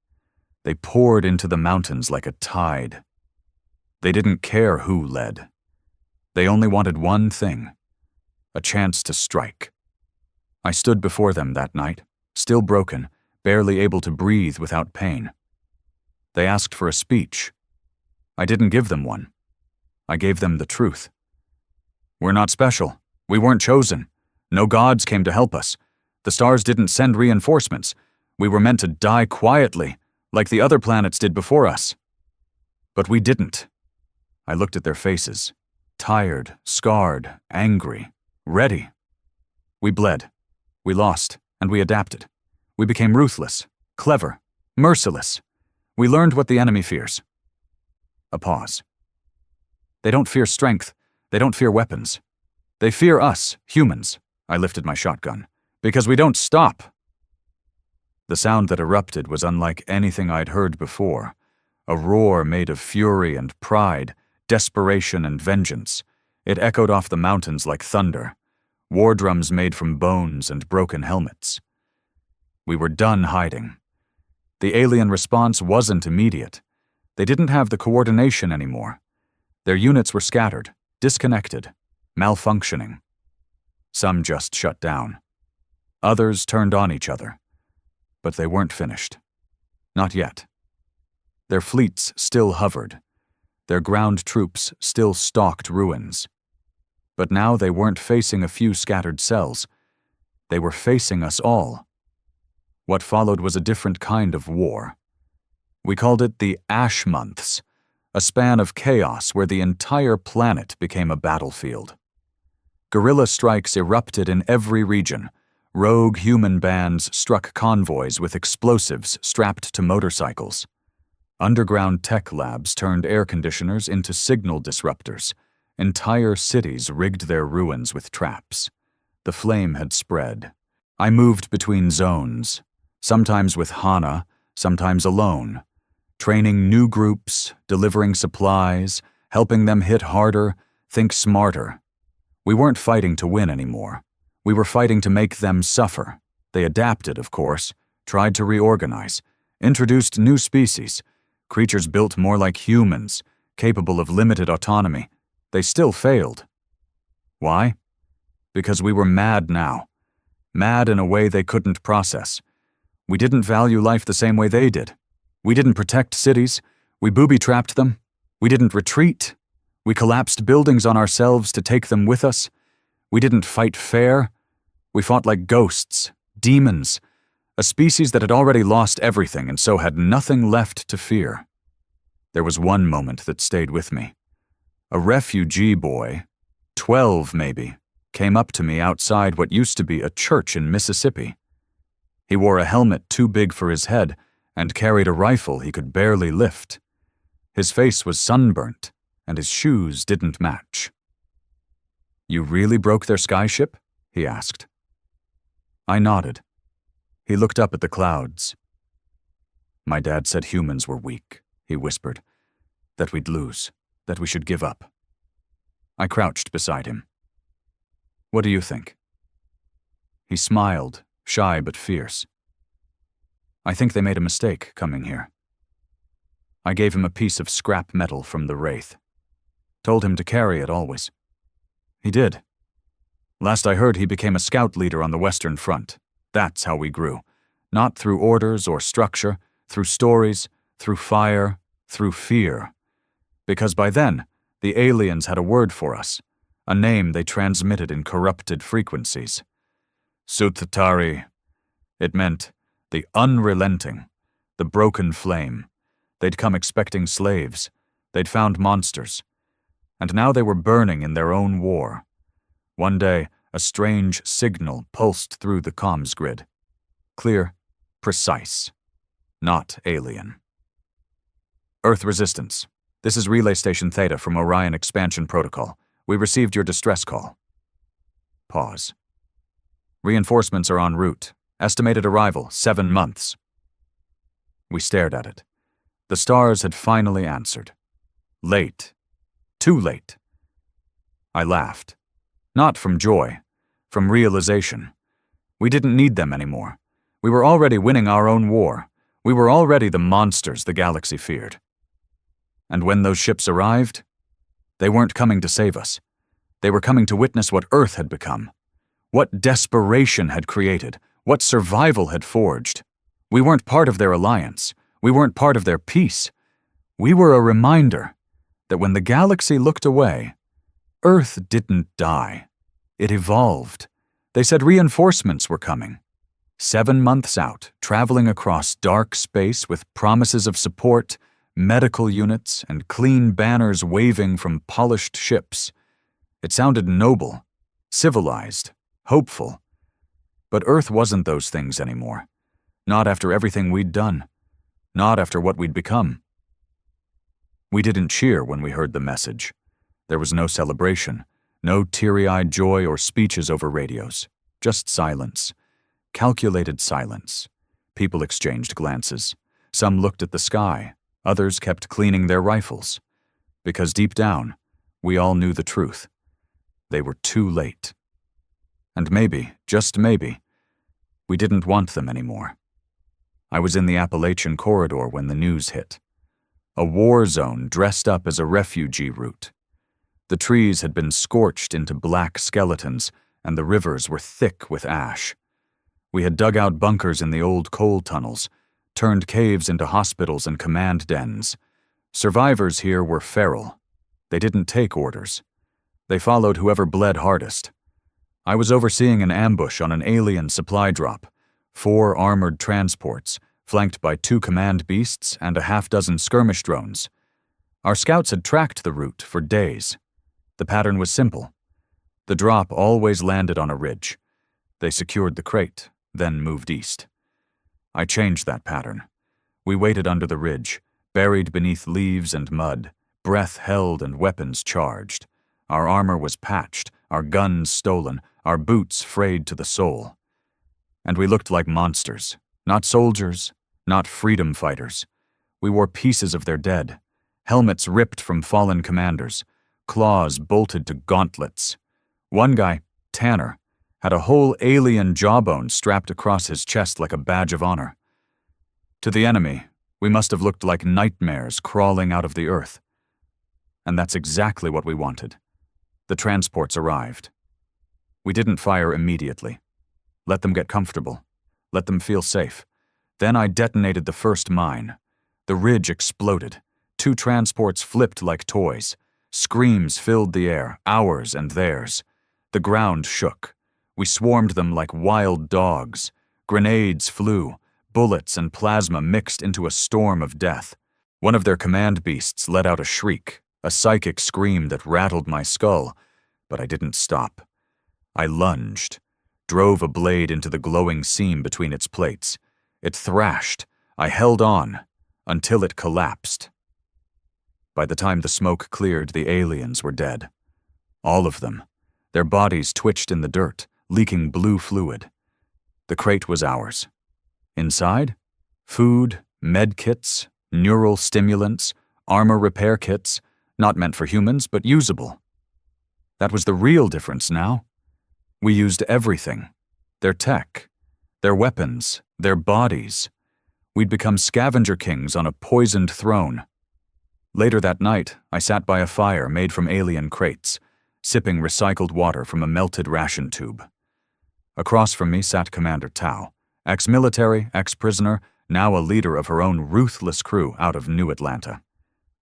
They poured into the mountains like a tide. They didn't care who led. They only wanted one thing: a chance to strike. I stood before them that night, still broken, barely able to breathe without pain. They asked for a speech. I didn't give them one. I gave them the truth. We're not special. We weren't chosen. No gods came to help us. The stars didn't send reinforcements. We were meant to die quietly, like the other planets did before us. But we didn't. I looked at their faces, tired, scarred, angry, ready. We bled. We lost, and we adapted. We became ruthless, clever, merciless. We learned what the enemy fears. A pause. They don't fear strength. They don't fear weapons. They fear us, humans. I lifted my shotgun. Because we don't stop. The sound that erupted was unlike anything I'd heard before. A roar made of fury and pride, desperation and vengeance. It echoed off the mountains like thunder. War drums made from bones and broken helmets. We were done hiding. The alien response wasn't immediate. They didn't have the coordination anymore. Their units were scattered, disconnected, malfunctioning. Some just shut down. Others turned on each other. But they weren't finished. Not yet. Their fleets still hovered. Their ground troops still stalked ruins. But now they weren't facing a few scattered cells. They were facing us all. What followed was a different kind of war. We called it the Ash Months, a span of chaos where the entire planet became a battlefield. Guerrilla strikes erupted in every region. Rogue human bands struck convoys with explosives strapped to motorcycles. Underground tech labs turned air conditioners into signal disruptors. Entire cities rigged their ruins with traps. The flame had spread. I moved between zones, sometimes with Hana, sometimes alone, training new groups, delivering supplies, helping them hit harder, think smarter. We weren't fighting to win anymore. We were fighting to make them suffer. They adapted, of course, tried to reorganize, introduced new species, creatures built more like humans, capable of limited autonomy. They still failed. Why? Because we were mad now. Mad in a way they couldn't process. We didn't value life the same way they did. We didn't protect cities. We booby-trapped them. We didn't retreat. We collapsed buildings on ourselves to take them with us. We didn't fight fair. We fought like ghosts, demons, a species that had already lost everything and so had nothing left to fear. There was one moment that stayed with me. A refugee boy, 12 maybe, came up to me outside what used to be a church in Mississippi. He wore a helmet too big for his head and carried a rifle he could barely lift. His face was sunburnt, and his shoes didn't match. "You really broke their skyship?" he asked. I nodded. He looked up at the clouds. "My dad said humans were weak," he whispered, "that we'd lose, that we should give up." I crouched beside him. "What do you think?" He smiled, shy but fierce. "I think they made a mistake coming here." I gave him a piece of scrap metal from the Wraith. Told him to carry it always. He did. Last I heard, he became a scout leader on the Western Front. That's how we grew. Not through orders or structure, through stories, through fire, through fear. Because by then, the aliens had a word for us, a name they transmitted in corrupted frequencies. Suthatari. It meant the unrelenting, the broken flame. They'd come expecting slaves. They'd found monsters. And now they were burning in their own war. One day, a strange signal pulsed through the comms grid. Clear, precise, not alien. "Earth resistance. This is Relay Station Theta from Orion Expansion Protocol. We received your distress call. Pause. Reinforcements are en route. Estimated arrival, 7 months. We stared at it. The stars had finally answered. Late. Too late. I laughed. Not from joy, from realization. We didn't need them anymore. We were already winning our own war. We were already the monsters the galaxy feared. And when those ships arrived, they weren't coming to save us. They were coming to witness what Earth had become, what desperation had created, what survival had forged. We weren't part of their alliance. We weren't part of their peace. We were a reminder that when the galaxy looked away, Earth didn't die. It evolved. They said reinforcements were coming. 7 months out, traveling across dark space with promises of support, medical units, and clean banners waving from polished ships. It sounded noble, civilized, hopeful. But Earth wasn't those things anymore. Not after everything we'd done. Not after what we'd become. We didn't cheer when we heard the message. There was no celebration, no teary-eyed joy or speeches over radios. Just silence. Calculated silence. People exchanged glances. Some looked at the sky. Others kept cleaning their rifles. Because deep down, we all knew the truth. They were too late. And maybe, just maybe, we didn't want them anymore. I was in the Appalachian corridor when the news hit. A war zone dressed up as a refugee route. The trees had been scorched into black skeletons, and the rivers were thick with ash. We had dug out bunkers in the old coal tunnels, turned caves into hospitals and command dens. Survivors here were feral. They didn't take orders. They followed whoever bled hardest. I was overseeing an ambush on an alien supply drop, 4 armored transports, flanked by 2 command beasts and a half-dozen skirmish drones. Our scouts had tracked the route for days. The pattern was simple. The drop always landed on a ridge. They secured the crate, then moved east. I changed that pattern. We waited under the ridge, buried beneath leaves and mud, breath held and weapons charged. Our armor was patched, our guns stolen, our boots frayed to the sole. And we looked like monsters, not soldiers, not freedom fighters. We wore pieces of their dead, helmets ripped from fallen commanders, claws bolted to gauntlets. One guy, Tanner, had a whole alien jawbone strapped across his chest like a badge of honor. To the enemy, we must have looked like nightmares crawling out of the earth. And that's exactly what we wanted. The transports arrived. We didn't fire immediately. Let them get comfortable. Let them feel safe. Then I detonated the first mine. The ridge exploded. 2 transports flipped like toys. Screams filled the air, ours and theirs. The ground shook. We swarmed them like wild dogs. Grenades flew. Bullets and plasma mixed into a storm of death. One of their command beasts let out a shriek, a psychic scream that rattled my skull, but I didn't stop. I lunged, drove a blade into the glowing seam between its plates. It thrashed. I held on until it collapsed. By the time the smoke cleared, the aliens were dead. All of them. Their bodies twitched in the dirt, leaking blue fluid. The crate was ours. Inside? Food, med kits, neural stimulants, armor repair kits, not meant for humans, but usable. That was the real difference now. We used everything. Their tech, their weapons, their bodies. We'd become scavenger kings on a poisoned throne. Later that night, I sat by a fire made from alien crates, sipping recycled water from a melted ration tube. Across from me sat Commander Tao, ex-military, ex-prisoner, now a leader of her own ruthless crew out of New Atlanta.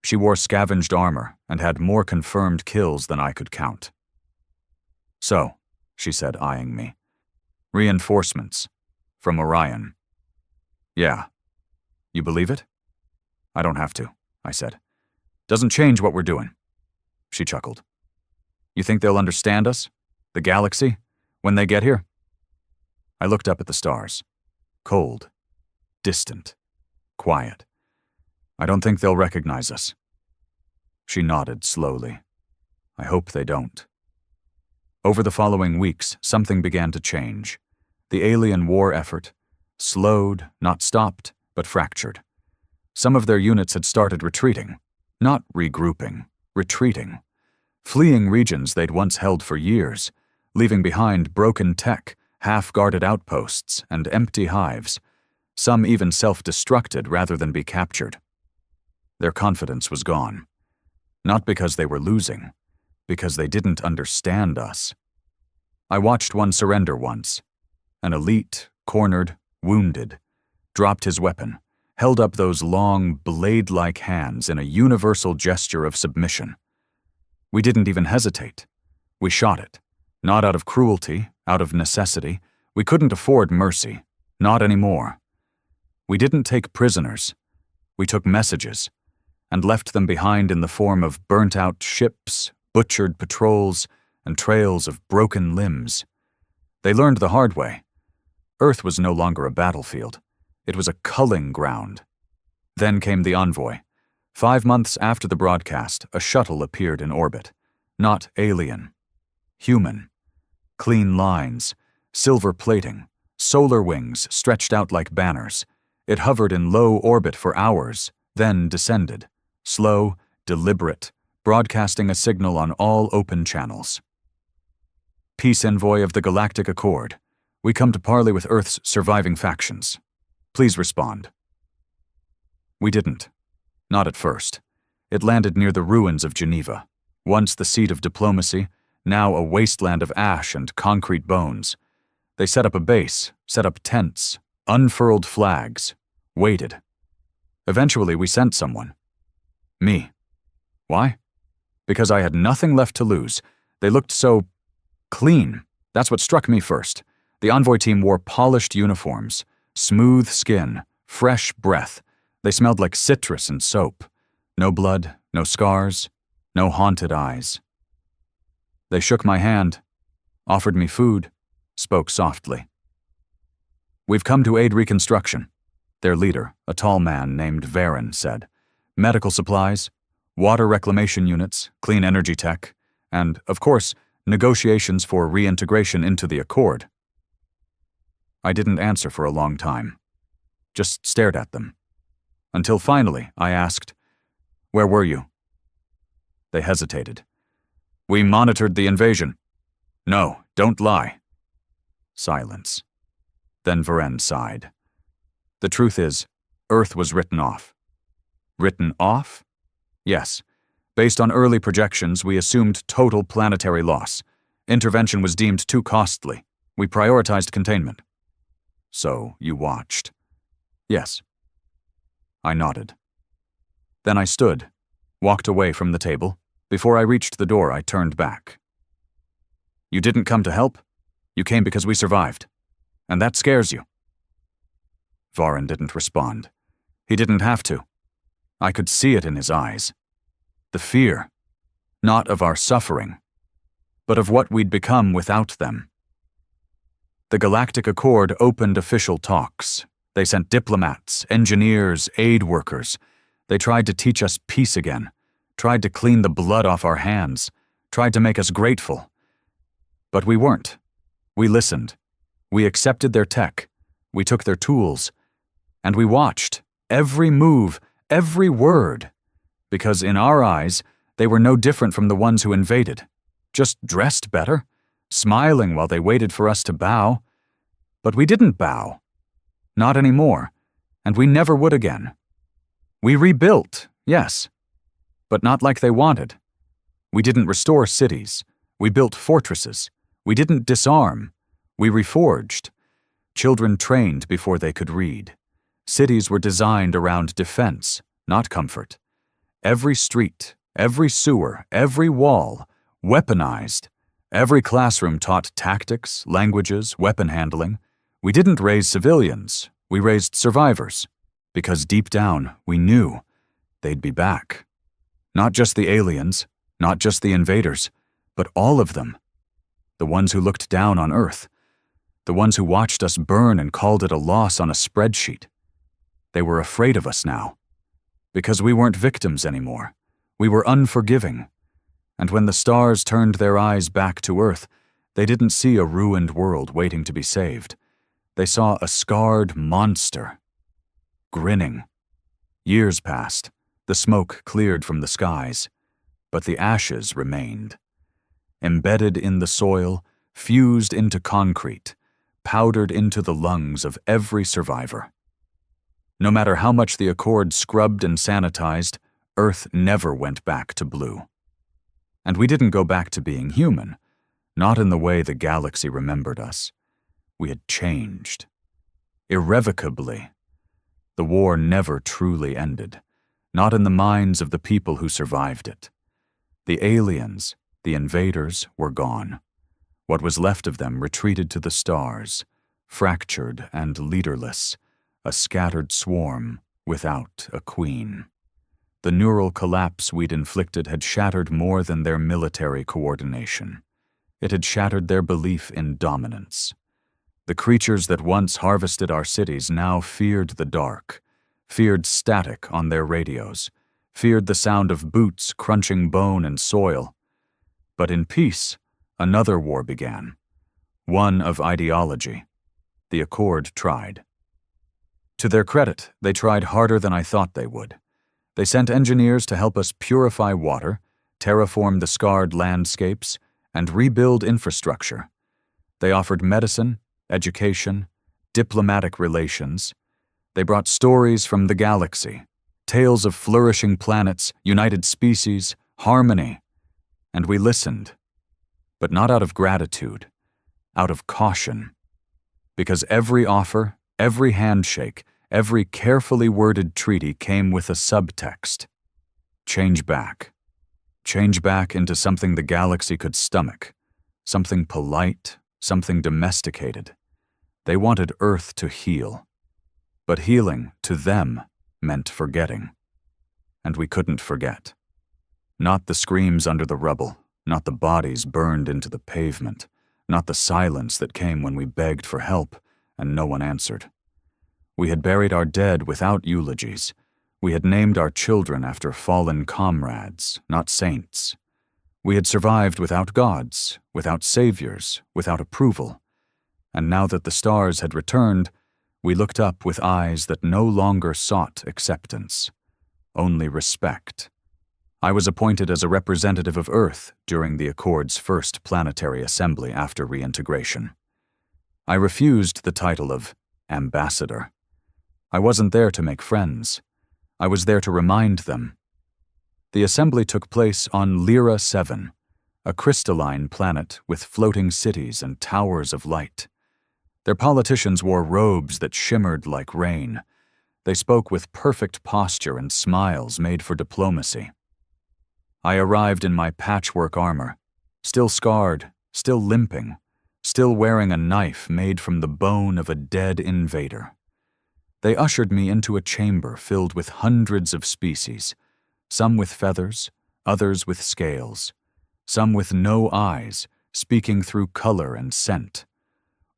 She wore scavenged armor and had more confirmed kills than I could count. "So," she said, eyeing me, "reinforcements. From Orion." "Yeah. You believe it?" "I don't have to," I said. "Doesn't change what we're doing." She chuckled. "You think they'll understand us? The galaxy? When they get here?" I looked up at the stars. Cold. Distant. Quiet. "I don't think they'll recognize us." She nodded slowly. I hope they don't. Over the following weeks, something began to change. The alien war effort slowed, not stopped, but fractured. Some of their units had started retreating, not regrouping, retreating, fleeing regions they'd once held for years, leaving behind broken tech, half-guarded outposts, and empty hives. Some even self-destructed rather than be captured. Their confidence was gone. Not because they were losing, because they didn't understand us. I watched one surrender once. An elite, cornered, wounded, dropped his weapon, held up those long, blade-like hands in a universal gesture of submission. We didn't even hesitate. We shot it. Not out of cruelty, out of necessity. We couldn't afford mercy. Not anymore. We didn't take prisoners. We took messages, and left them behind in the form of burnt-out ships, butchered patrols, and trails of broken limbs. They learned the hard way. Earth was no longer a battlefield. It was a culling ground. Then came the envoy. 5 months after the broadcast, a shuttle appeared in orbit. Not alien. Human. Clean lines, silver plating, solar wings stretched out like banners. It hovered in low orbit for hours, then descended. Slow, deliberate, broadcasting a signal on all open channels. Peace envoy of the Galactic Accord. We come to parley with Earth's surviving factions. Please respond. We didn't. Not at first. It landed near the ruins of Geneva, once the seat of diplomacy, now a wasteland of ash and concrete bones. They set up a base, set up tents, unfurled flags, waited. Eventually we sent someone. Me. Why? Because I had nothing left to lose. They looked so clean. That's what struck me first. The envoy team wore polished uniforms, smooth skin, fresh breath. They smelled like citrus and soap. No blood, no scars, no haunted eyes. They shook my hand, offered me food, spoke softly. We've come to aid reconstruction, their leader, a tall man named Varen, said. Medical supplies, water reclamation units, clean energy tech, and, of course, negotiations for reintegration into the Accord. I didn't answer for a long time, just stared at them. Until finally, I asked, "Where were you?" They hesitated. "We monitored the invasion." "No, don't lie." Silence. Then Varen sighed. The truth is, Earth was written off. Written off? Yes. Based on early projections, we assumed total planetary loss. Intervention was deemed too costly. We prioritized containment. So you watched? Yes. I nodded. Then I stood, walked away from the table. Before I reached the door, I turned back. You didn't come to help? You came because we survived. And that scares you. Varen didn't respond. He didn't have to. I could see it in his eyes. The fear, not of our suffering, but of what we'd become without them. The Galactic Accord opened official talks. They sent diplomats, engineers, aid workers. They tried to teach us peace again, tried to clean the blood off our hands, tried to make us grateful. But we weren't. We listened. We accepted their tech. We took their tools. And we watched every move, every word. Because in our eyes, they were no different from the ones who invaded. Just dressed better, smiling while they waited for us to bow. But we didn't bow. Not anymore. And we never would again. We rebuilt, yes. But not like they wanted. We didn't restore cities. We built fortresses. We didn't disarm. We reforged. Children trained before they could read. Cities were designed around defense, not comfort. Every street, every sewer, every wall, weaponized. Every classroom taught tactics, languages, weapon handling. We didn't raise civilians, we raised survivors. Because deep down, we knew they'd be back. Not just the aliens, not just the invaders, but all of them. The ones who looked down on Earth. The ones who watched us burn and called it a loss on a spreadsheet. They were afraid of us now. Because we weren't victims anymore. We were unforgiving. And when the stars turned their eyes back to Earth, they didn't see a ruined world waiting to be saved. They saw a scarred monster, grinning. Years passed, the smoke cleared from the skies, but the ashes remained. Embedded in the soil, fused into concrete, powdered into the lungs of every survivor. No matter how much the Accord scrubbed and sanitized, Earth never went back to blue. And we didn't go back to being human, not in the way the galaxy remembered us. We had changed. Irrevocably. The war never truly ended, not in the minds of the people who survived it. The aliens, the invaders, were gone. What was left of them retreated to the stars, fractured and leaderless, a scattered swarm without a queen. The neural collapse we'd inflicted had shattered more than their military coordination. It had shattered their belief in dominance. The creatures that once harvested our cities now feared the dark, feared static on their radios, feared the sound of boots crunching bone and soil. But in peace, another war began, one of ideology. The Accord tried. To their credit, they tried harder than I thought they would. They sent engineers to help us purify water, terraform the scarred landscapes, and rebuild infrastructure. They offered medicine, education, diplomatic relations. They brought stories from the galaxy, tales of flourishing planets, united species, harmony. And we listened, but not out of gratitude, out of caution. Because every offer, every handshake, every carefully worded treaty came with a subtext. Change back. Change back into something the galaxy could stomach, something polite, something domesticated. They wanted Earth to heal. But healing, to them, meant forgetting. And we couldn't forget. Not the screams under the rubble, not the bodies burned into the pavement, not the silence that came when we begged for help and no one answered. We had buried our dead without eulogies. We had named our children after fallen comrades, not saints. We had survived without gods, without saviors, without approval. And now that the stars had returned, we looked up with eyes that no longer sought acceptance, only respect. I was appointed as a representative of Earth during the Accord's first planetary assembly after reintegration. I refused the title of ambassador. I wasn't there to make friends. I was there to remind them. The assembly took place on Lyra 7, a crystalline planet with floating cities and towers of light. Their politicians wore robes that shimmered like rain. They spoke with perfect posture and smiles made for diplomacy. I arrived in my patchwork armor, still scarred, still limping, still wearing a knife made from the bone of a dead invader. They ushered me into a chamber filled with hundreds of species, some with feathers, others with scales, some with no eyes, speaking through color and scent,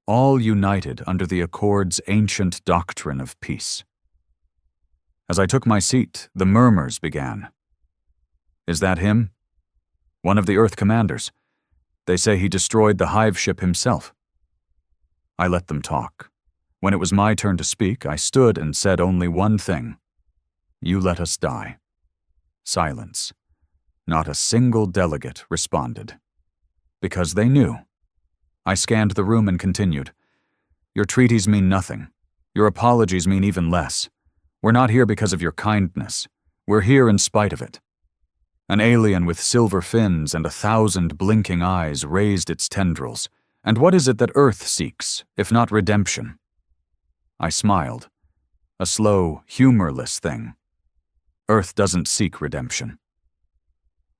all united under the Accord's ancient doctrine of peace. As I took my seat, the murmurs began. Is that him? One of the Earth commanders. They say he destroyed the hive ship himself. I let them talk. When it was my turn to speak, I stood and said only one thing. You let us die. Silence. Not a single delegate responded. Because they knew. I scanned the room and continued. Your treaties mean nothing. Your apologies mean even less. We're not here because of your kindness. We're here in spite of it. An alien with silver fins and 1,000 blinking eyes raised its tendrils. And what is it that Earth seeks, if not redemption? I smiled. A slow, humorless thing. Earth doesn't seek redemption.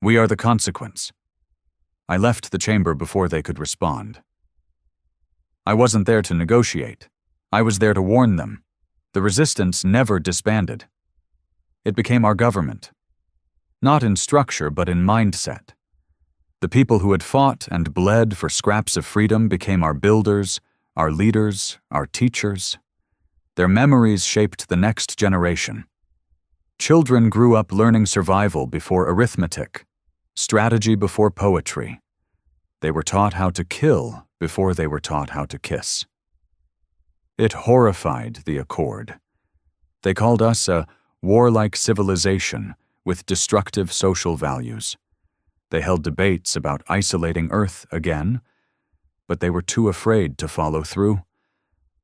We are the consequence. I left the chamber before they could respond. I wasn't there to negotiate. I was there to warn them. The resistance never disbanded. It became our government. Not in structure, but in mindset. The people who had fought and bled for scraps of freedom became our builders, our leaders, our teachers. Their memories shaped the next generation. Children grew up learning survival before arithmetic, strategy before poetry. They were taught how to kill before they were taught how to kiss. It horrified the Accord. They called us a warlike civilization with destructive social values. They held debates about isolating Earth again, but they were too afraid to follow through,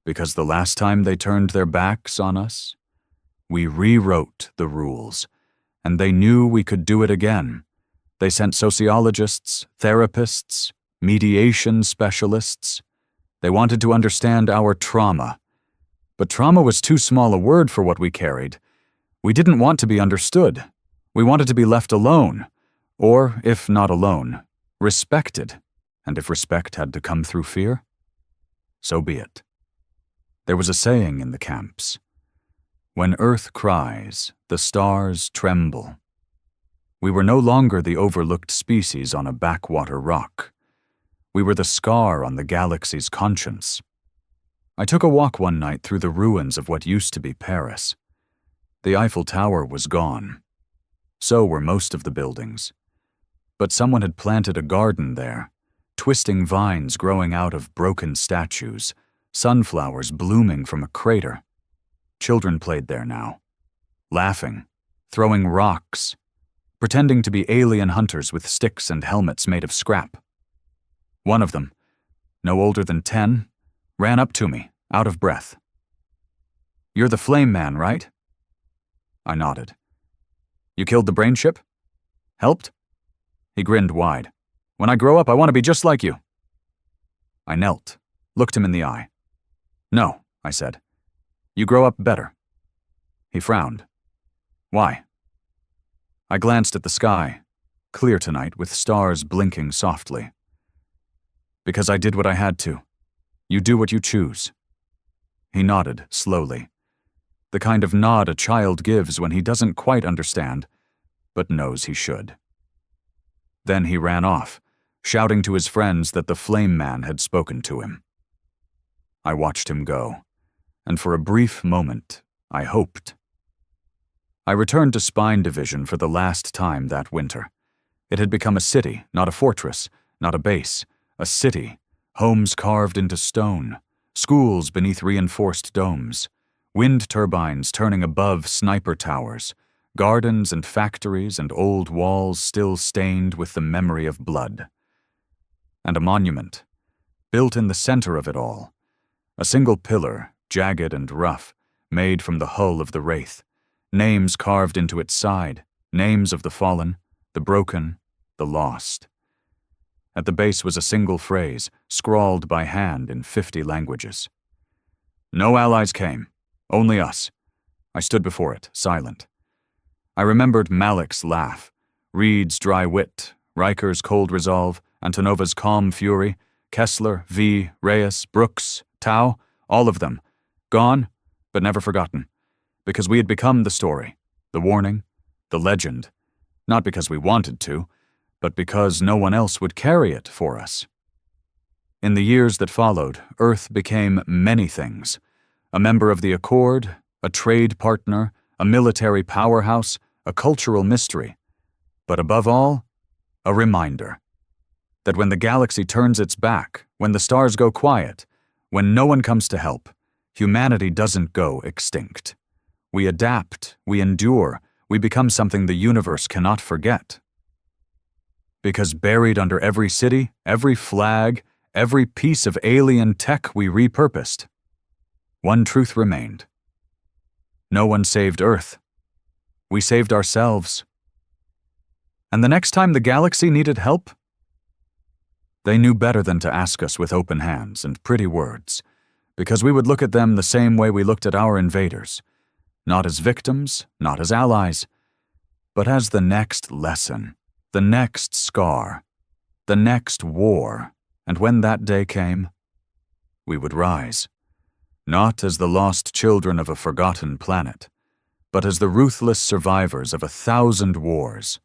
because the last time they turned their backs on us, we rewrote the rules, and they knew we could do it again. They sent sociologists, therapists, mediation specialists. They wanted to understand our trauma. But trauma was too small a word for what we carried. We didn't want to be understood. We wanted to be left alone, or, if not alone, respected. And if respect had to come through fear, so be it. There was a saying in the camps: when Earth cries, the stars tremble. We were no longer the overlooked species on a backwater rock. We were the scar on the galaxy's conscience. I took a walk one night through the ruins of what used to be Paris. The Eiffel Tower was gone. So were most of the buildings. But someone had planted a garden there, twisting vines growing out of broken statues, sunflowers blooming from a crater. Children played there now, laughing, throwing rocks, pretending to be alien hunters with sticks and helmets made of scrap. One of them, no older than 10, ran up to me, out of breath. "You're the Flame Man, right?" I nodded. "You killed the brain ship? Helped?" He grinned wide. "When I grow up, I want to be just like you." I knelt, looked him in the eye. "No," I said. "You grow up better." He frowned. "Why?" I glanced at the sky, clear tonight with stars blinking softly. "Because I did what I had to. You do what you choose." He nodded slowly, the kind of nod a child gives when he doesn't quite understand, but knows he should. Then he ran off, shouting to his friends that the Flame Man had spoken to him. I watched him go, and for a brief moment, I hoped. I returned to Spine Division for the last time that winter. It had become a city, not a fortress, not a base, a city, homes carved into stone, schools beneath reinforced domes, wind turbines turning above sniper towers, gardens and factories and old walls still stained with the memory of blood. And a monument, built in the center of it all, a single pillar, jagged and rough, made from the hull of the Wraith, names carved into its side, names of the fallen, the broken, the lost. At the base was a single phrase, scrawled by hand in 50 languages. No allies came, only us. I stood before it, silent. I remembered Malik's laugh, Reed's dry wit, Riker's cold resolve, Antonova's calm fury, Kessler, V, Reyes, Brooks, Tau, all of them, gone, but never forgotten, because we had become the story, the warning, the legend, not because we wanted to, but because no one else would carry it for us. In the years that followed, Earth became many things: a member of the Accord, a trade partner, a military powerhouse, a cultural mystery, but above all, a reminder that when the galaxy turns its back, when the stars go quiet, when no one comes to help, humanity doesn't go extinct. We adapt, we endure, we become something the universe cannot forget. Because buried under every city, every flag, every piece of alien tech we repurposed, one truth remained. No one saved Earth. We saved ourselves. And the next time the galaxy needed help, they knew better than to ask us with open hands and pretty words, because we would look at them the same way we looked at our invaders, not as victims, not as allies, but as the next lesson, the next scar, the next war. And when that day came, we would rise, not as the lost children of a forgotten planet, but as the ruthless survivors of 1,000 wars,